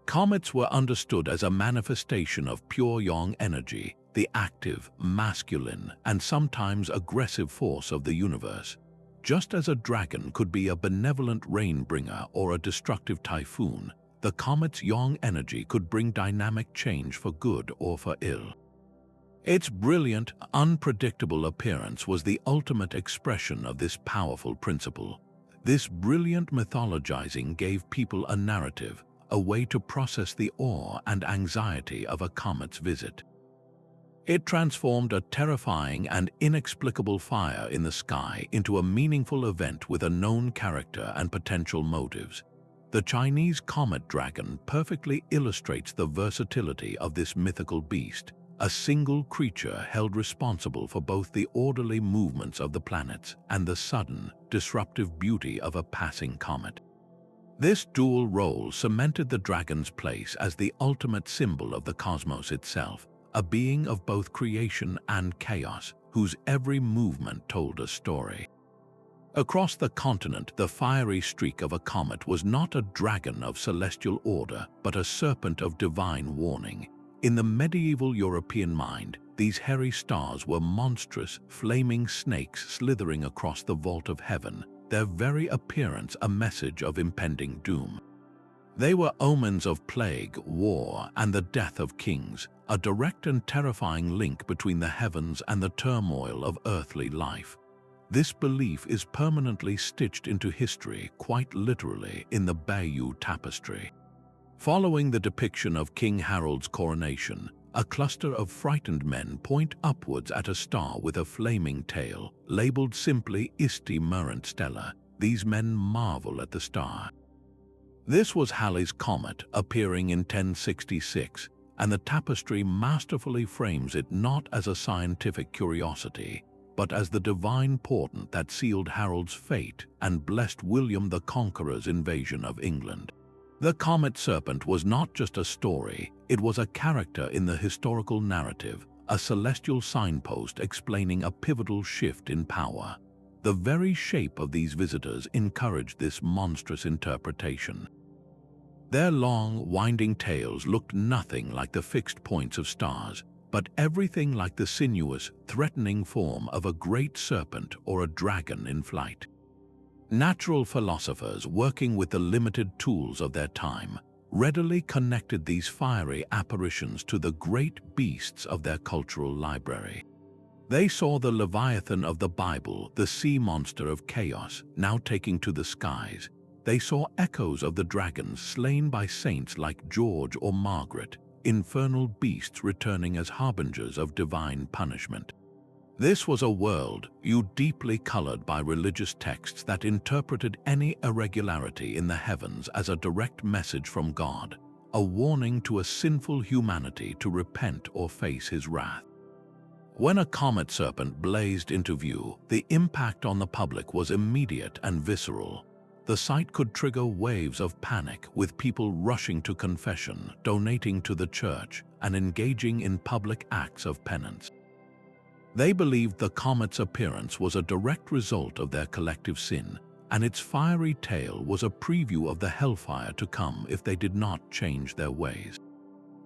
Comets were understood as a manifestation of pure yang energy, the active, masculine, and sometimes aggressive force of the universe. Just as a dragon could be a benevolent rain-bringer or a destructive typhoon, the comet's yang energy could bring dynamic change for good or for ill. Its brilliant, unpredictable appearance was the ultimate expression of this powerful principle. This brilliant mythologizing gave people a narrative, a way to process the awe and anxiety of a comet's visit. It transformed a terrifying and inexplicable fire in the sky into a meaningful event with a known character and potential motives. The Chinese comet dragon perfectly illustrates the versatility of this mythical beast, a single creature held responsible for both the orderly movements of the planets and the sudden, disruptive beauty of a passing comet. This dual role cemented the dragon's place as the ultimate symbol of the cosmos itself, a being of both creation and chaos, whose every movement told a story. Across the continent, the fiery streak of a comet was not a dragon of celestial order, but a serpent of divine warning. In the medieval European mind, these hairy stars were monstrous, flaming snakes slithering across the vault of heaven, their very appearance a message of impending doom. They were omens of plague, war, and the death of kings, a direct and terrifying link between the heavens and the turmoil of earthly life. This belief is permanently stitched into history, quite literally, in the Bayeux Tapestry. Following the depiction of King Harold's coronation, a cluster of frightened men point upwards at a star with a flaming tail, labeled simply Isti Murrent Stella. These men marvel at the star. This was Halley's comet, appearing in 1066, and the tapestry masterfully frames it not as a scientific curiosity, but as the divine portent that sealed Harold's fate and blessed William the Conqueror's invasion of England. The comet Serpent was not just a story, it was a character in the historical narrative, a celestial signpost explaining a pivotal shift in power. The very shape of these visitors encouraged this monstrous interpretation. Their long, winding tails looked nothing like the fixed points of stars, but everything like the sinuous, threatening form of a great serpent or a dragon in flight. Natural philosophers, working with the limited tools of their time, readily connected these fiery apparitions to the great beasts of their cultural library. They saw the Leviathan of the Bible, the sea monster of chaos, now taking to the skies. They saw echoes of the dragons slain by saints like George or Margaret, infernal beasts returning as harbingers of divine punishment. This was a world deeply colored by religious texts that interpreted any irregularity in the heavens as a direct message from God, a warning to a sinful humanity to repent or face his wrath. When a comet serpent blazed into view, the impact on the public was immediate and visceral. The sight could trigger waves of panic, with people rushing to confession, donating to the church, and engaging in public acts of penance. They believed the comet's appearance was a direct result of their collective sin, and its fiery tail was a preview of the hellfire to come if they did not change their ways.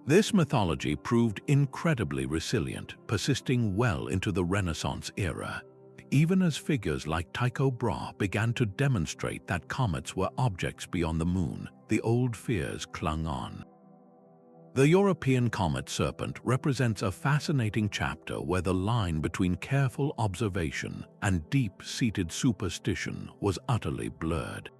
This mythology proved incredibly resilient, persisting well into the Renaissance era, even as figures like Tycho Brahe began to demonstrate that comets were objects beyond the moon. The old fears clung on. The European comet Serpent represents a fascinating chapter where the line between careful observation and deep-seated superstition was utterly blurred.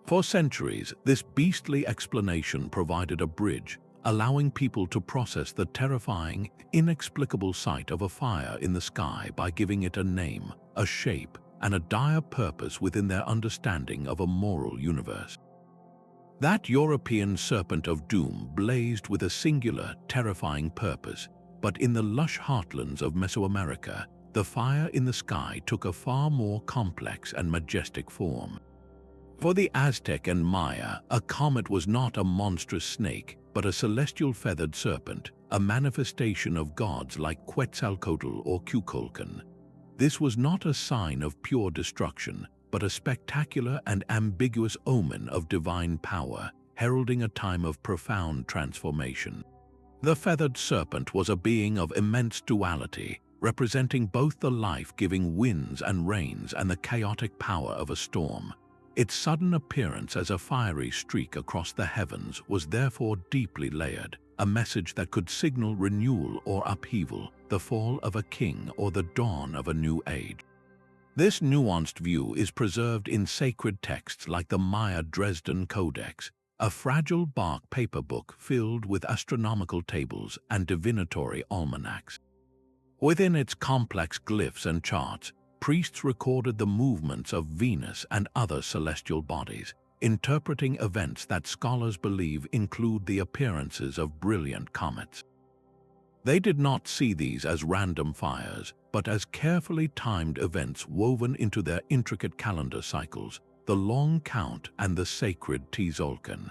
For centuries, this beastly explanation provided a bridge, allowing people to process the terrifying, inexplicable sight of a fire in the sky by giving it a name, a shape, and a dire purpose within their understanding of a moral universe. That European serpent of doom blazed with a singular, terrifying purpose, but in the lush heartlands of Mesoamerica, the fire in the sky took a far more complex and majestic form. For the Aztec and Maya, a comet was not a monstrous snake, but a celestial feathered serpent, a manifestation of gods like Quetzalcoatl or Kukulkan. This was not a sign of pure destruction, but a spectacular and ambiguous omen of divine power, heralding a time of profound transformation. The feathered serpent was a being of immense duality, representing both the life-giving winds and rains and the chaotic power of a storm. Its sudden appearance as a fiery streak across the heavens was therefore deeply layered, a message that could signal renewal or upheaval, the fall of a king or the dawn of a new age. This nuanced view is preserved in sacred texts like the Maya Dresden Codex, a fragile bark paper book filled with astronomical tables and divinatory almanacs. Within its complex glyphs and charts, priests recorded the movements of Venus and other celestial bodies, interpreting events that scholars believe include the appearances of brilliant comets. They did not see these as random fires, but as carefully timed events woven into their intricate calendar cycles, the long count and the sacred Tzolk'in.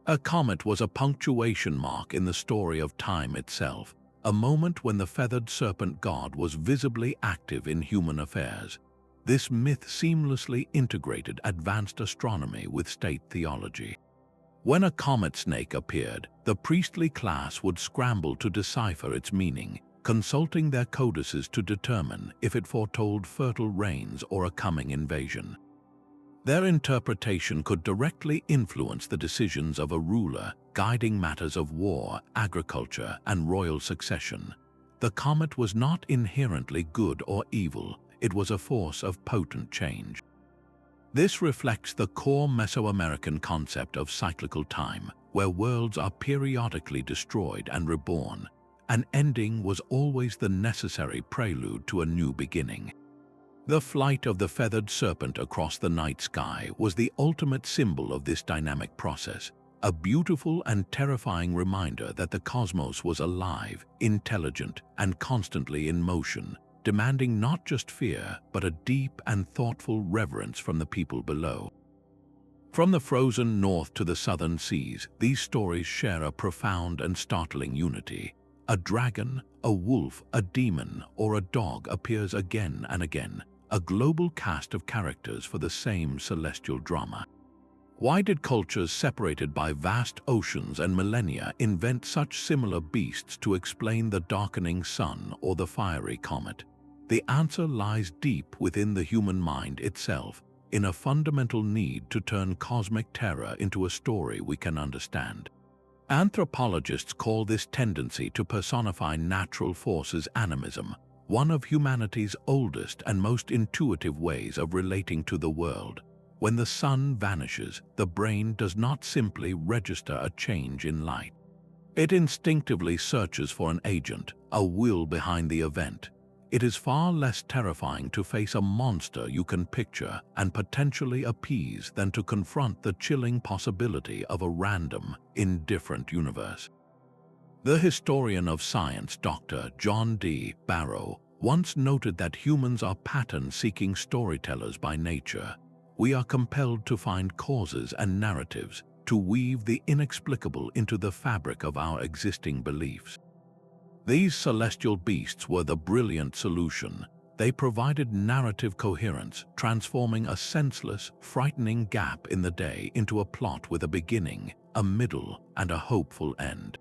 A comet was a punctuation mark in the story of time itself, a moment when the feathered serpent god was visibly active in human affairs. This myth seamlessly integrated advanced astronomy with state theology. When a comet snake appeared, the priestly class would scramble to decipher its meaning, consulting their codices to determine if it foretold fertile rains or a coming invasion. Their interpretation could directly influence the decisions of a ruler, guiding matters of war, agriculture, and royal succession. The comet was not inherently good or evil, it was a force of potent change. This reflects the core Mesoamerican concept of cyclical time, where worlds are periodically destroyed and reborn. An ending was always the necessary prelude to a new beginning. The flight of the feathered serpent across the night sky was the ultimate symbol of this dynamic process, a beautiful and terrifying reminder that the cosmos was alive, intelligent, and constantly in motion, demanding not just fear, but a deep and thoughtful reverence from the people below. From the frozen north to the southern seas, these stories share a profound and startling unity. A dragon, a wolf, a demon, or a dog appears again and again, a global cast of characters for the same celestial drama. Why did cultures separated by vast oceans and millennia invent such similar beasts to explain the darkening sun or the fiery comet? The answer lies deep within the human mind itself, in a fundamental need to turn cosmic terror into a story we can understand. Anthropologists call this tendency to personify natural forces animism, one of humanity's oldest and most intuitive ways of relating to the world. When the sun vanishes, the brain does not simply register a change in light. It instinctively searches for an agent, a will behind the event. It is far less terrifying to face a monster you can picture and potentially appease than to confront the chilling possibility of a random, indifferent universe. The historian of science, Dr. John D. Barrow, once noted that humans are pattern-seeking storytellers by nature. We are compelled to find causes and narratives, to weave the inexplicable into the fabric of our existing beliefs. These celestial beasts were the brilliant solution. They provided narrative coherence, transforming a senseless, frightening gap in the day into a plot with a beginning, a middle, and a hopeful end.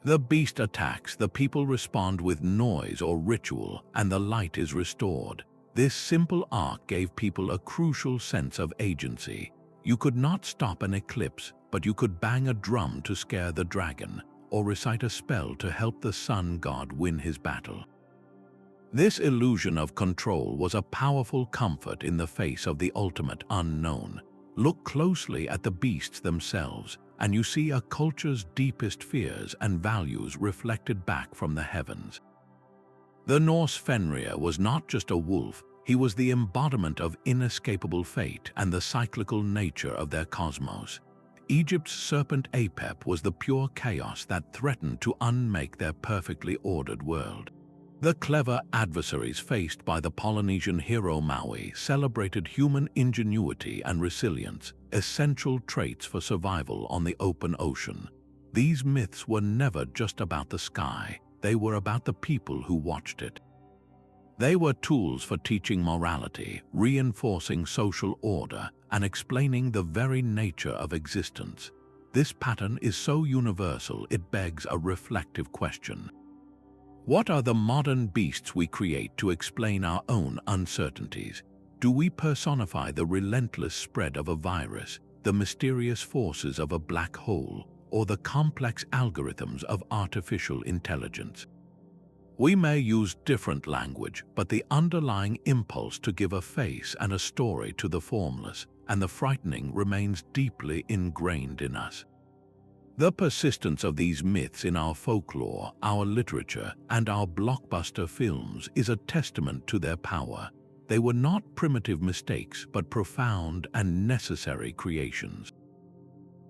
The beast attacks, the people respond with noise or ritual, and the light is restored. This simple arc gave people a crucial sense of agency. You could not stop an eclipse, but you could bang a drum to scare the dragon, or recite a spell to help the sun god win his battle. This illusion of control was a powerful comfort in the face of the ultimate unknown. Look closely at the beasts themselves, and you see a culture's deepest fears and values reflected back from the heavens. The Norse Fenrir was not just a wolf, he was the embodiment of inescapable fate and the cyclical nature of their cosmos. Egypt's serpent Apep was the pure chaos that threatened to unmake their perfectly ordered world. The clever adversaries faced by the Polynesian hero Maui celebrated human ingenuity and resilience, essential traits for survival on the open ocean. These myths were never just about the sky, they were about the people who watched it. They were tools for teaching morality, reinforcing social order, and explaining the very nature of existence. This pattern is so universal it begs a reflective question. What are the modern beasts we create to explain our own uncertainties? Do we personify the relentless spread of a virus, the mysterious forces of a black hole, or the complex algorithms of artificial intelligence? We may use different language, but the underlying impulse to give a face and a story to the formless and the frightening remains deeply ingrained in us. The persistence of these myths in our folklore, our literature, and our blockbuster films is a testament to their power. They were not primitive mistakes, but profound and necessary creations.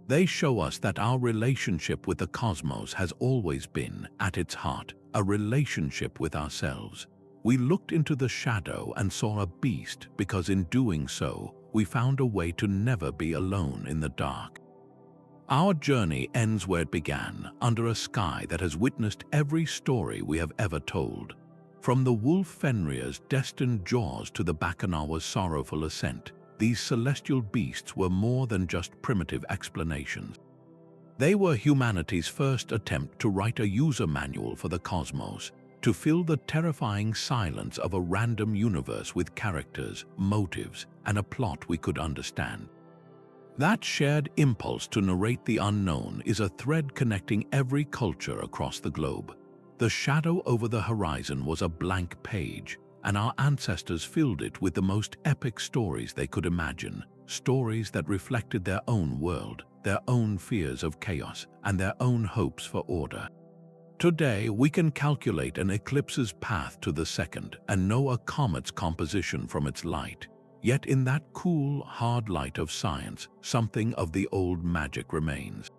They show us that our relationship with the cosmos has always been, at its heart, a relationship with ourselves. We looked into the shadow and saw a beast because in doing so, we found a way to never be alone in the dark. Our journey ends where it began, under a sky that has witnessed every story we have ever told. From the wolf Fenrir's destined jaws to the Bakunawa's sorrowful ascent, these celestial beasts were more than just primitive explanations. They were humanity's first attempt to write a user manual for the cosmos, to fill the terrifying silence of a random universe with characters, motives, and a plot we could understand. That shared impulse to narrate the unknown is a thread connecting every culture across the globe. The shadow over the horizon was a blank page, and our ancestors filled it with the most epic stories they could imagine, stories that reflected their own world, their own fears of chaos, and their own hopes for order. Today, we can calculate an eclipse's path to the second and know a comet's composition from its light. Yet in that cool, hard light of science, something of the old magic remains.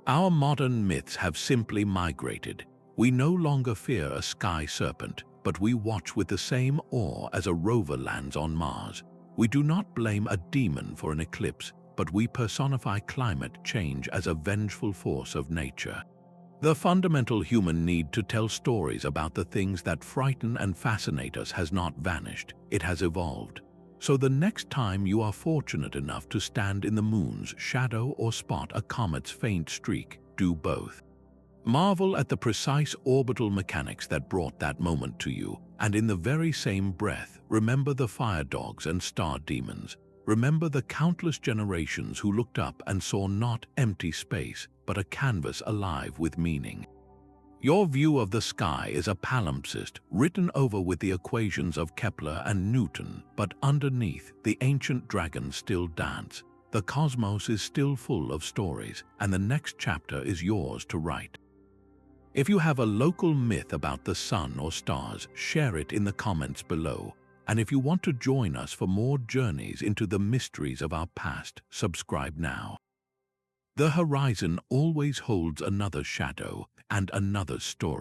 Our modern myths have simply migrated. We no longer fear a sky serpent, but we watch with the same awe as a rover lands on Mars. We do not blame a demon for an eclipse, but we personify climate change as a vengeful force of nature. The fundamental human need to tell stories about the things that frighten and fascinate us has not vanished, it has evolved. So the next time you are fortunate enough to stand in the moon's shadow or spot a comet's faint streak, do both. Marvel at the precise orbital mechanics that brought that moment to you, and in the very same breath, remember the fire dogs and star demons. Remember the countless generations who looked up and saw not empty space, but a canvas alive with meaning. Your view of the sky is a palimpsest written over with the equations of Kepler and Newton, but underneath, the ancient dragons still dance. The cosmos is still full of stories, and the next chapter is yours to write. If you have a local myth about the sun or stars, share it in the comments below. And if you want to join us for more journeys into the mysteries of our past, subscribe now. The horizon always holds another shadow and another story.